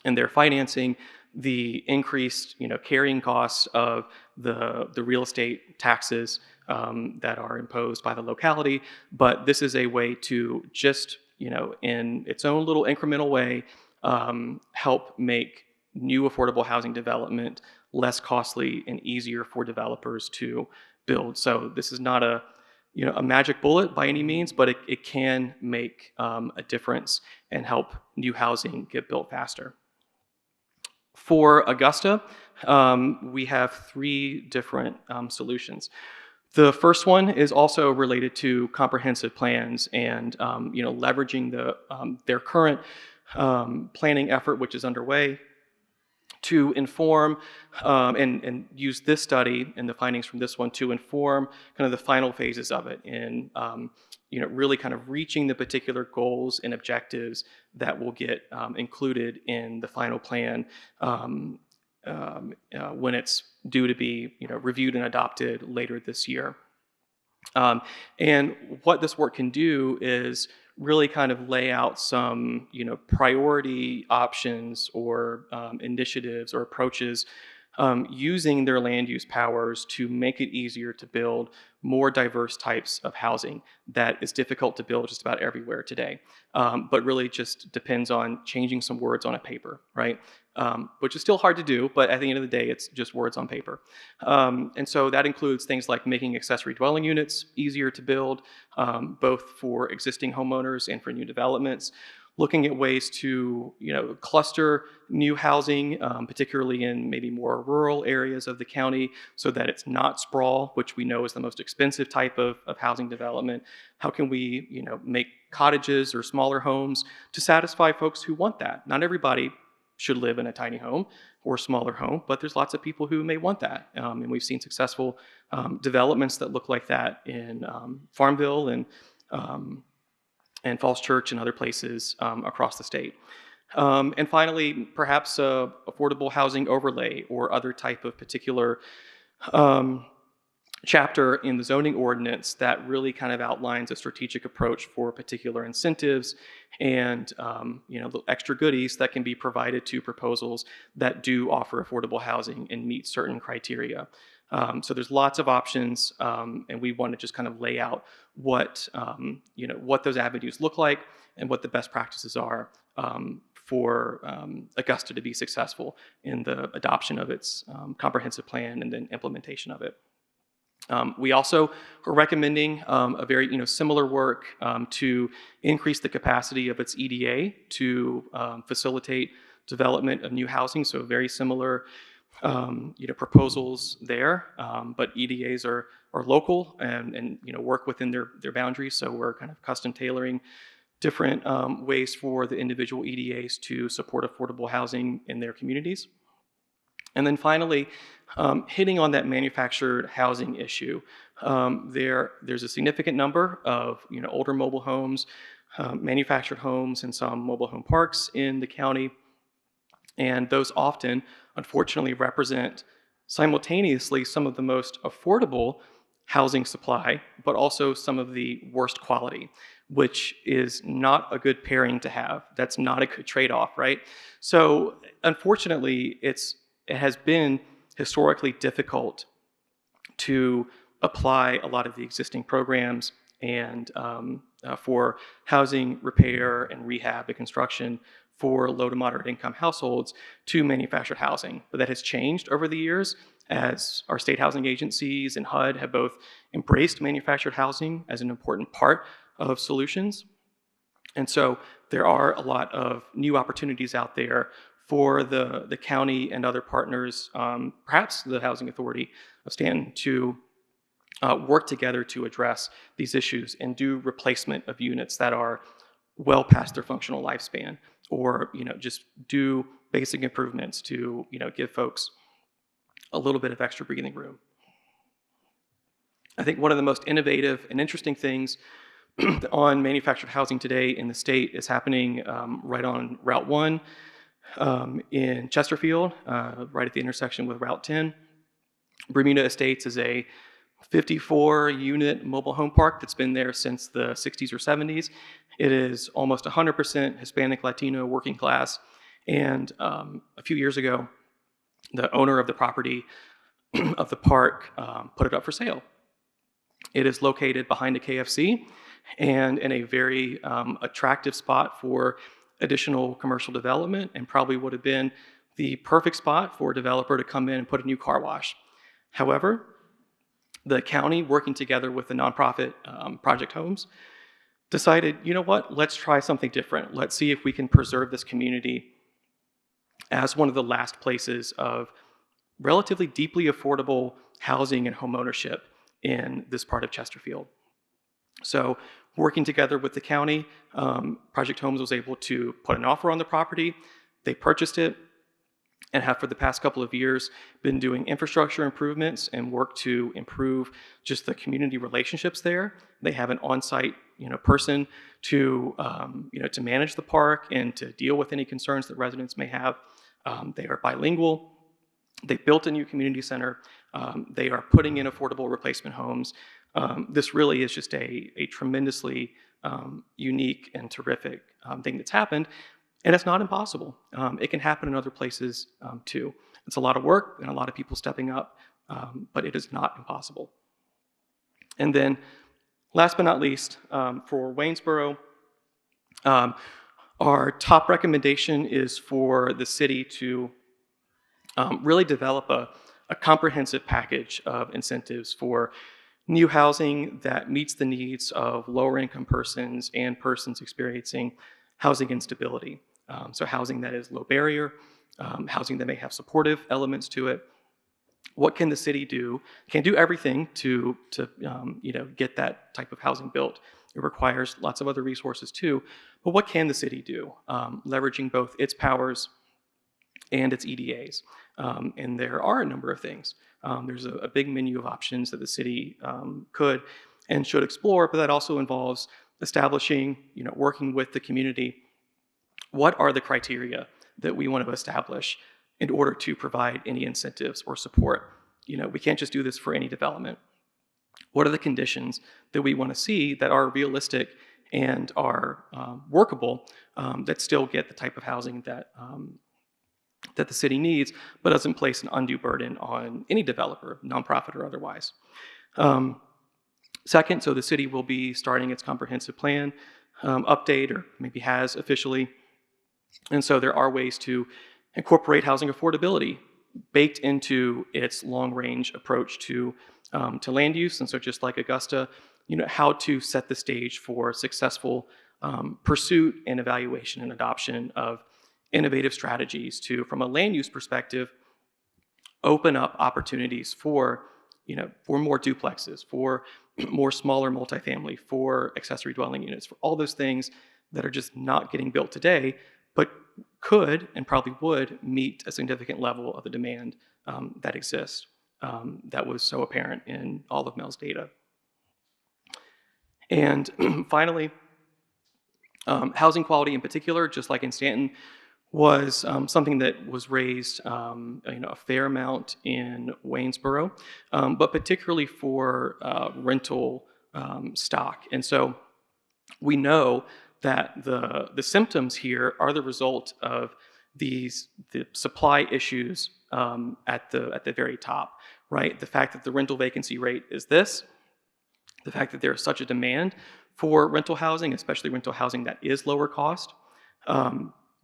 and their financing the increased carrying costs of the real estate taxes that are imposed by the locality. But this is a way to just in its own little incremental way, help make new affordable housing development less costly and easier for developers to build. So this is not a magic bullet by any means, but it can make a difference and help new housing get built faster. For Augusta, we have 3 different solutions. The first one is also related to comprehensive plans and leveraging their current planning effort, which is underway, to inform and use this study and the findings from this one to inform kind of the final phases of it in really kind of reaching the particular goals and objectives that will get included in the final plan when it's due to be reviewed and adopted later this year. And what this work can do is really kind of lay out some priority options or initiatives or approaches using their land use powers to make it easier to build more diverse types of housing that is difficult to build just about everywhere today, but really just depends on changing some words on a paper, right? Which is still hard to do, but at the end of the day, it's just words on paper. And so that includes things like making accessory dwelling units easier to build, both for existing homeowners and for new developments, looking at ways to cluster new housing, particularly in maybe more rural areas of the county, so that it's not sprawl, which we know is the most expensive type of housing development. How can we make cottages or smaller homes to satisfy folks who want that? Not everybody should live in a tiny home or smaller home, but there's lots of people who may want that. And we've seen successful developments that look like that in Farmville and Falls Church and other places across the state. And finally, perhaps affordable housing overlay or other type of particular chapter in the zoning ordinance that really kind of outlines a strategic approach for particular incentives and the extra goodies that can be provided to proposals that do offer affordable housing and meet certain criteria. So there's lots of options, and we want to just kind of lay out what those avenues look like and what the best practices are for Augusta to be successful in the adoption of its comprehensive plan and then implementation of it. We also are recommending a very similar work to increase the capacity of its EDA to facilitate development of new housing. So very similar proposals there, but EDAs are local and work within their boundaries. So we're kind of custom tailoring different ways for the individual EDAs to support affordable housing in their communities. And then finally, hitting on that manufactured housing issue. There's a significant number of older mobile homes, manufactured homes, and some mobile home parks in the county. And those often, unfortunately, represent simultaneously some of the most affordable housing supply, but also some of the worst quality, which is not a good pairing to have. That's not a good trade-off, right? So unfortunately, it has been historically difficult to apply a lot of the existing programs and for housing repair and rehab and construction for low to moderate income households to manufactured housing. But that has changed over the years as our state housing agencies and HUD have both embraced manufactured housing as an important part of solutions. And so there are a lot of new opportunities out there for the county and other partners, perhaps the Housing Authority of Stanton, to work together to address these issues and do replacement of units that are well past their functional lifespan, or just do basic improvements to give folks a little bit of extra breathing room. I think one of the most innovative and interesting things on manufactured housing today in the state is happening right on Route 1 in Chesterfield, right at the intersection with Route 10. Bermuda Estates is a 54-unit mobile home park that's been there since the 60s or 70s. It is almost 100% Hispanic, Latino, working class. And a few years ago, the owner of the property of the park put it up for sale. It is located behind a KFC, and in a very attractive spot for additional commercial development, and probably would have been the perfect spot for a developer to come in and put a new car wash. However, the county, working together with the nonprofit Project Homes, decided, you know what, let's try something different. Let's see if we can preserve this community as one of the last places of relatively deeply affordable housing and homeownership in this part of Chesterfield. So working together with the county, Project Homes was able to put an offer on the property. They purchased it and have for the past couple of years been doing infrastructure improvements and work to improve just the community relationships there. They have an on-site person to to manage the park and to deal with any concerns that residents may have. They are bilingual. They built a new community center. They are putting in affordable replacement homes. This really is just a tremendously unique and terrific thing that's happened. And it's not impossible. It can happen in other places too. It's a lot of work and a lot of people stepping up, but it is not impossible. And then last but not least, for Waynesboro, our top recommendation is for the city to really develop a comprehensive package of incentives for new housing that meets the needs of lower income persons and persons experiencing housing instability. So housing that is low barrier, housing that may have supportive elements to it. What can the city do? Can't do everything to get that type of housing built. It requires lots of other resources too. But what can the city do? Leveraging both its powers and its EDAs. And there are a number of things. There's a big menu of options that the city could and should explore, but that also involves establishing, working with the community. What are the criteria that we want to establish in order to provide any incentives or support? We can't just do this for any development. What are the conditions that we want to see that are realistic and are workable, that still get the type of housing that the city needs, but doesn't place an undue burden on any developer, nonprofit or otherwise? Second, so the city will be starting its comprehensive plan update, or maybe has officially. And so there are ways to incorporate housing affordability baked into its long-range approach to land use. And so just like Augusta, how to set the stage for successful pursuit and evaluation and adoption of innovative strategies to, from a land use perspective, open up opportunities for more duplexes, for more smaller multifamily, for accessory dwelling units, for all those things that are just not getting built today, but could and probably would meet a significant level of the demand that exists. That was so apparent in all of Mel's data. And finally, housing quality in particular, just like in Stanton, was something that was raised a fair amount in Waynesboro, but particularly for rental stock. And so we know that the symptoms here are the result of the supply issues at the very top, right? The fact that the rental vacancy rate is this, the fact that there is such a demand for rental housing, especially rental housing that is lower cost.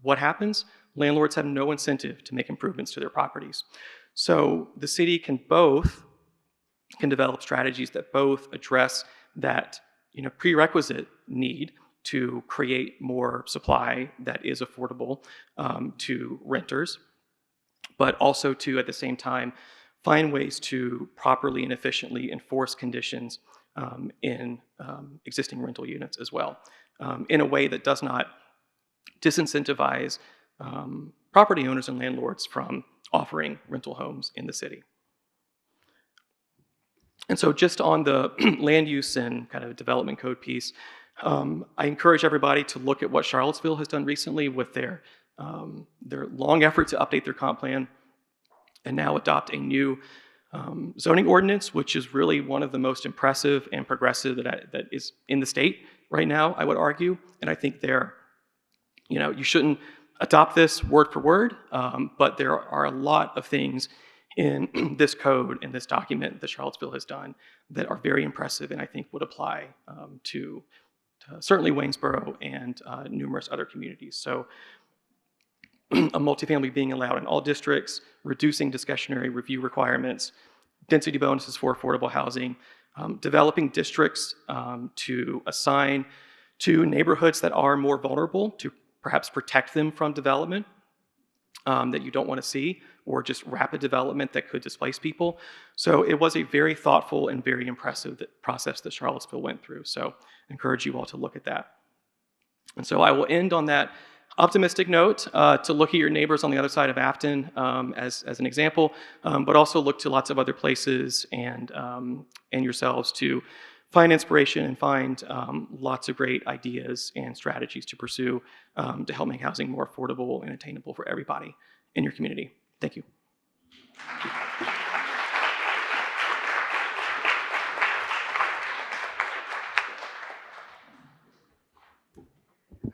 What happens? Landlords have no incentive to make improvements to their properties. So the city can develop strategies that both address that prerequisite need to create more supply that is affordable to renters, but also to, at the same time, find ways to properly and efficiently enforce conditions in existing rental units as well, in a way that does not disincentivize property owners and landlords from offering rental homes in the city. And so just on the land use and kind of development code piece, I encourage everybody to look at what Charlottesville has done recently with their long effort to update their comp plan and now adopt a new zoning ordinance, which is really one of the most impressive and progressive that is in the state right now, I would argue. And I think you shouldn't adopt this word for word, but there are a lot of things in this code, in this document that Charlottesville has done that are very impressive and I think would apply to certainly Waynesboro and numerous other communities. So a multifamily being allowed in all districts, reducing discretionary review requirements, density bonuses for affordable housing, developing districts to assign to neighborhoods that are more vulnerable to perhaps protect them from development that you don't want to see, or just rapid development that could displace people. So it was a very thoughtful and very impressive process that Charlottesville went through. So I encourage you all to look at that. And so I will end on that optimistic note to look at your neighbors on the other side of Afton as an example, but also look to lots of other places and yourselves to find inspiration and find lots of great ideas and strategies to pursue to help make housing more affordable and attainable for everybody in your community. Thank you.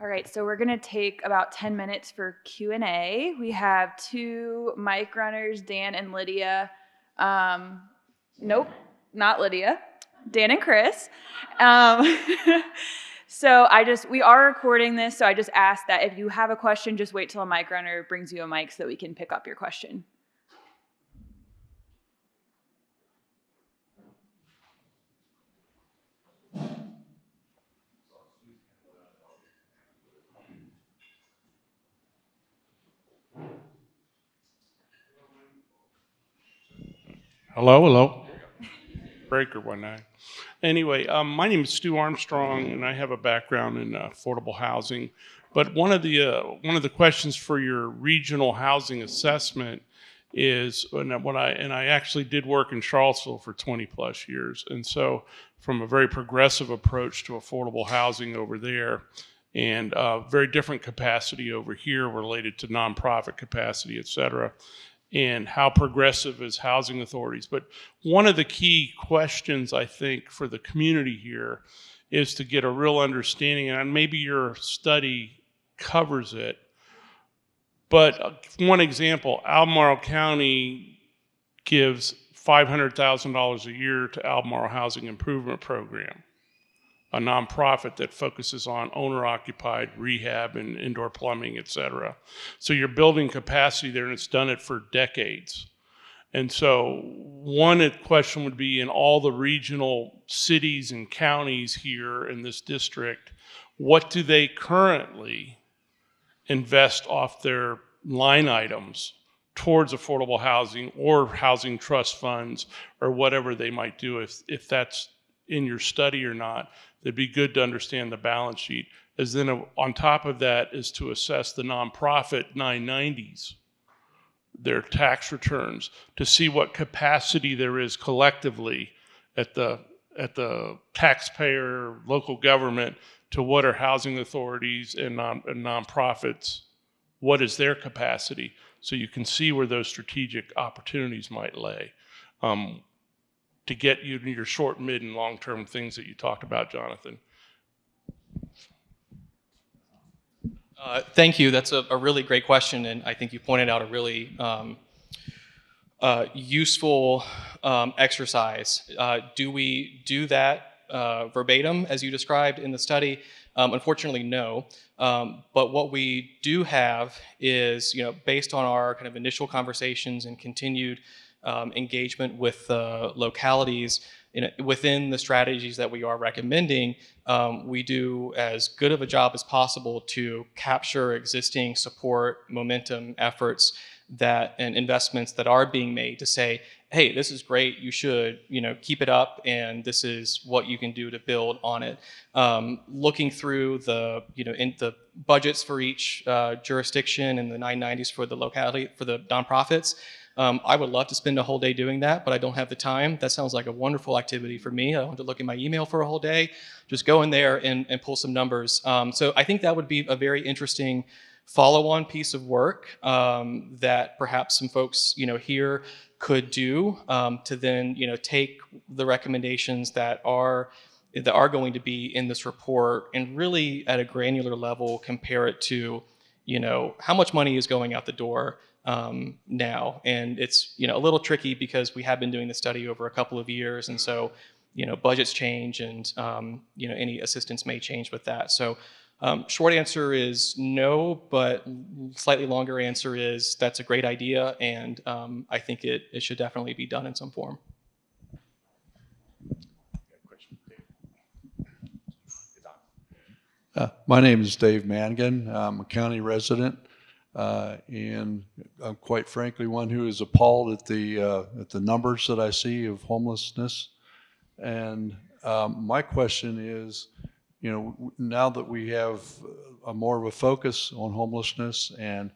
All right, so we're gonna take about 10 minutes for Q&A. We have two mic runners, Dan and Lydia. Nope, not Lydia. Dan and Chris. So we are recording this, so I just ask that if you have a question, just wait till a mic runner brings you a mic so that we can pick up your question. Hello. Breaker 19. Anyway, my name is Stu Armstrong, and I have a background in affordable housing. But one of the questions for your regional housing assessment is, and I actually did work in Charlottesville for 20 plus years, and so from a very progressive approach to affordable housing over there, and very different capacity over here related to nonprofit capacity, et cetera. And how progressive is housing authorities. But one of the key questions, I think, for the community here is to get a real understanding, and maybe your study covers it, but one example, Albemarle County gives $500,000 a year to Albemarle Housing Improvement Program, a nonprofit that focuses on owner-occupied rehab and indoor plumbing, et cetera. So you're building capacity there, and it's done it for decades. And so one question would be, in all the regional cities and counties here in this district, what do they currently invest off their line items towards affordable housing or housing trust funds or whatever they might do? If that's in your study or not, it'd be good to understand the balance sheet. As then on top of that is to assess the nonprofit 990s, their tax returns, to see what capacity there is collectively at the taxpayer, local government, to what are housing authorities and nonprofits, what is their capacity, so you can see where those strategic opportunities might lay. To get you to your short, mid, and long-term things that you talked about, Jonathan. Thank you. That's a really great question, and I think you pointed out a really useful exercise. Do we do that verbatim as you described in the study? Unfortunately, no. But what we do have is, based on our kind of initial conversations and continued engagement with localities within the strategies that we are recommending, we do as good of a job as possible to capture existing support, momentum, efforts and investments that are being made to say, hey, this is great, you should keep it up, and this is what you can do to build on it. Looking through in the budgets for each jurisdiction and the 990s for the locality, for the nonprofits, I would love to spend a whole day doing that, but I don't have the time. That sounds like a wonderful activity for me. I don't have to look at my email for a whole day. Just go in there and pull some numbers. So I think that would be a very interesting follow-on piece of work that perhaps some folks here could do to then take the recommendations that are going to be in this report and really at a granular level compare it to how much money is going out the door now. And it's a little tricky because we have been doing the study over a couple of years, and so budgets change and, any assistance may change with that. So short answer is no, but slightly longer answer is that's a great idea, and I think it should definitely be done in some form. My name is Dave Mangan. I'm a county resident, and I'm quite frankly one who is appalled at the numbers that I see of homelessness. And my question is, now that we have more of a focus on homelessness and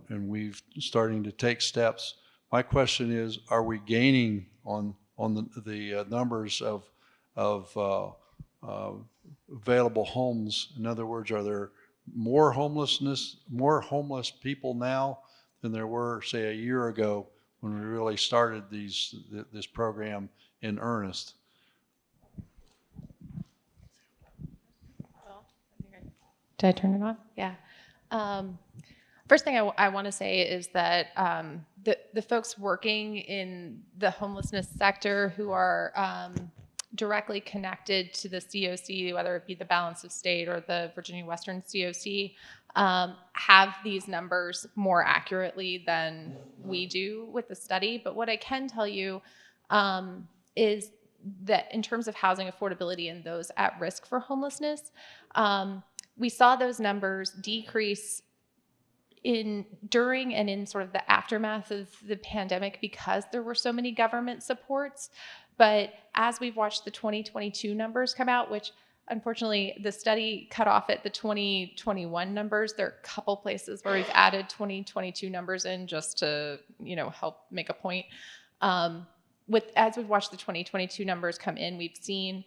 we've starting to take steps, my question is, are we gaining on the numbers of available homes? In other words, are there more homeless people now than there were, say, a year ago when we really started this program in earnest? Did I turn it on? Yeah. First thing I want to say is that the folks working in the homelessness sector who are directly connected to the COC, whether it be the Balance of State or the Virginia Western COC, have these numbers more accurately than we do with the study. But what I can tell you is that in terms of housing affordability and those at risk for homelessness, we saw those numbers decrease during and in sort of the aftermath of the pandemic because there were so many government supports. But as we've watched the 2022 numbers come out, which unfortunately the study cut off at the 2021 numbers, there are a couple places where we've added 2022 numbers in just to, help make a point. As we've watched the 2022 numbers come in, we've seen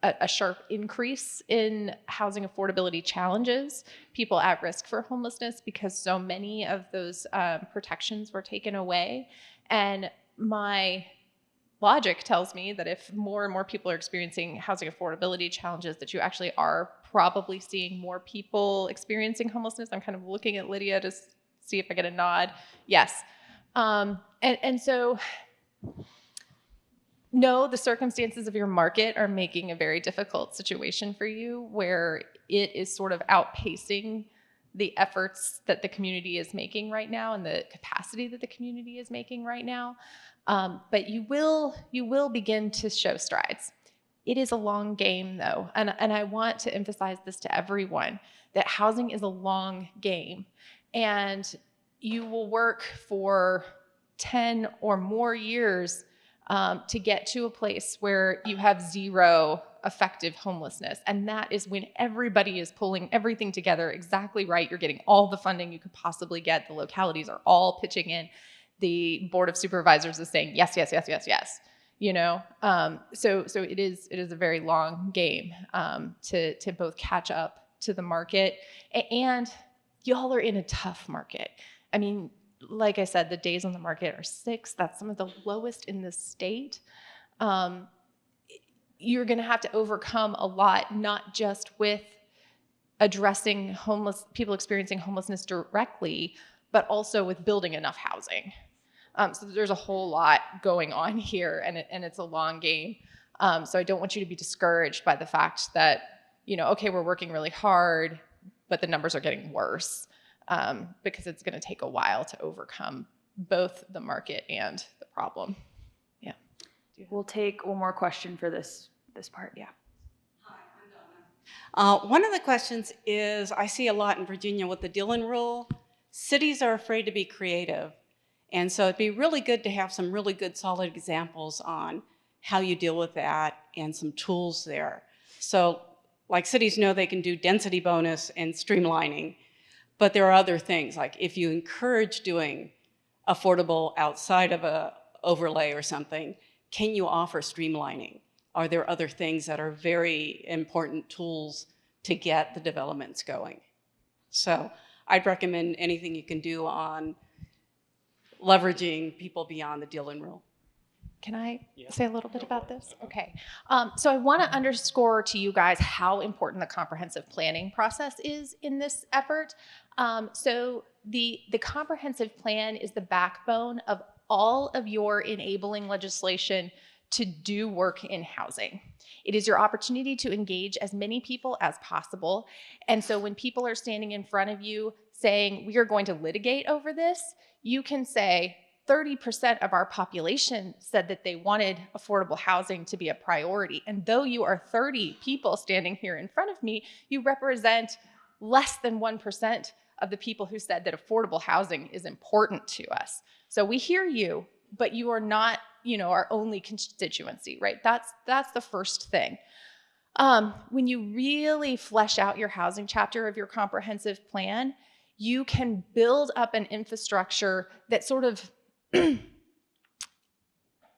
a sharp increase in housing affordability challenges, people at risk for homelessness, because so many of those protections were taken away. And my logic tells me that if more and more people are experiencing housing affordability challenges, that you actually are probably seeing more people experiencing homelessness. I'm kind of looking at Lydia to see if I get a nod. Yes. And so, no, the circumstances of your market are making a very difficult situation for you, where it is sort of outpacing the efforts that the community is making right now and the capacity that the community is making right now. But you will begin to show strides. It is a long game, though, and I want to emphasize this to everyone, that housing is a long game, and you will work for 10 or more years to get to a place where you have zero effective homelessness. And that is when everybody is pulling everything together exactly right. You're getting all the funding you could possibly get. The localities are all pitching in. The Board of Supervisors is saying yes, yes, yes, yes, yes. So it is a very long game to both catch up to the market, and y'all are in a tough market. I mean, like I said, the days on the market are 6. That's some of the lowest in the state. You're going to have to overcome a lot, not just with addressing people experiencing homelessness directly, but also with building enough housing. So there's a whole lot going on here, and it's a long game. So I don't want you to be discouraged by the fact that, okay, we're working really hard, but the numbers are getting worse. Because it's going to take a while to overcome both the market and the problem. Yeah. We'll take one more question for this part. Yeah. Hi, I'm Donna. One of the questions is, I see a lot in Virginia with the Dillon rule. Cities are afraid to be creative. And so it'd be really good to have some really good solid examples on how you deal with that and some tools there. So like cities know they can do density bonus and streamlining. But there are other things, like if you encourage doing affordable outside of a overlay or something, can you offer streamlining? Are there other things that are very important tools to get the developments going? So I'd recommend anything you can do on leveraging people beyond the Dillon rule. Can I say a little bit about this? Okay. So I want to underscore to you guys how important the comprehensive planning process is in this effort. So the comprehensive plan is the backbone of all of your enabling legislation to do work in housing. It is your opportunity to engage as many people as possible. And so when people are standing in front of you saying, we are going to litigate over this, you can say, 30% of our population said that they wanted affordable housing to be a priority. And though you are 30 people standing here in front of me, you represent less than 1% of the people who said that affordable housing is important to us. So we hear you, but you are not, our only constituency, right? That's the first thing. When you really flesh out your housing chapter of your comprehensive plan, you can build up an infrastructure that sort of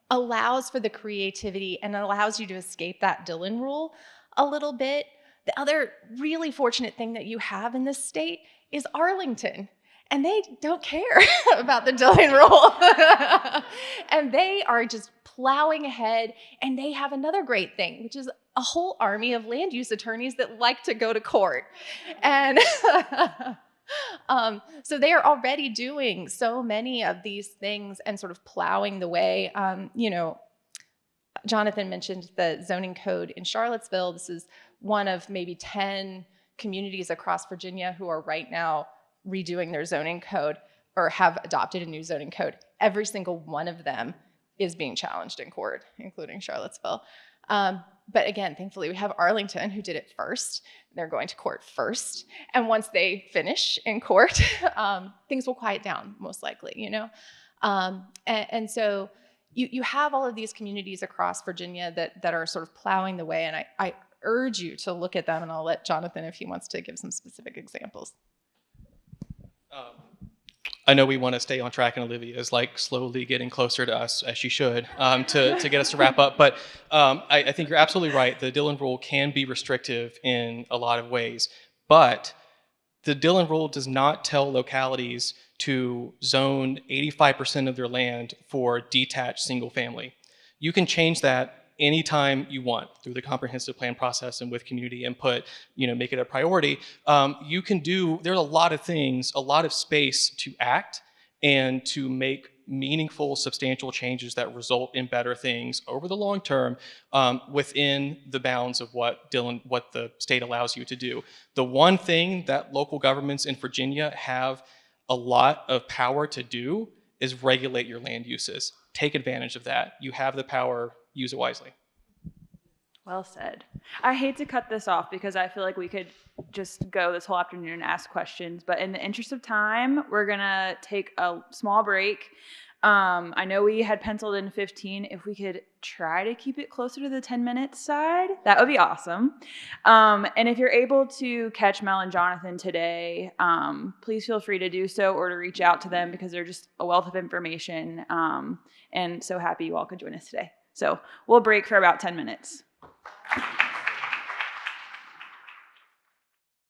allows for the creativity and allows you to escape that Dillon rule a little bit. The other really fortunate thing that you have in this state is Arlington, and they don't care about the Dillon rule. And they are just plowing ahead, and they have another great thing, which is a whole army of land use attorneys that like to go to court. And so they are already doing so many of these things and sort of plowing the way. Jonathan mentioned the zoning code in Charlottesville. This is one of maybe 10 communities across Virginia who are right now redoing their zoning code or have adopted a new zoning code. Every single one of them is being challenged in court, including Charlottesville. But again, thankfully, we have Arlington who did it first. They're going to court first. And once they finish in court, things will quiet down, most likely, And so you have all of these communities across Virginia that are sort of plowing the way. And I urge you to look at them, and I'll let Jonathan, if he wants to give some specific examples. I know we want to stay on track, and Olivia is slowly getting closer to us, as she should, to get us to wrap up. But I think you're absolutely right. The Dillon rule can be restrictive in a lot of ways, but the Dillon rule does not tell localities to zone 85% of their land for detached single family. You can change that anytime you want through the comprehensive plan process and with community input, make it a priority. You can there's a lot of things, a lot of space to act and to make meaningful, substantial changes that result in better things over the long term within the bounds of what the state allows you to do. The one thing that local governments in Virginia have a lot of power to do is regulate your land uses. Take advantage of that. You have the power. Use it wisely. Well said. I hate to cut this off because I feel like we could just go this whole afternoon and ask questions, but in the interest of time, we're gonna take a small break. I know we had penciled in 15. If we could try to keep it closer to the 10-minute side, that would be awesome. And if you're able to catch Mel and Jonathan today, please feel free to do so or to reach out to them because they're just a wealth of information. And so happy you all could join us today. So we'll break for about 10 minutes.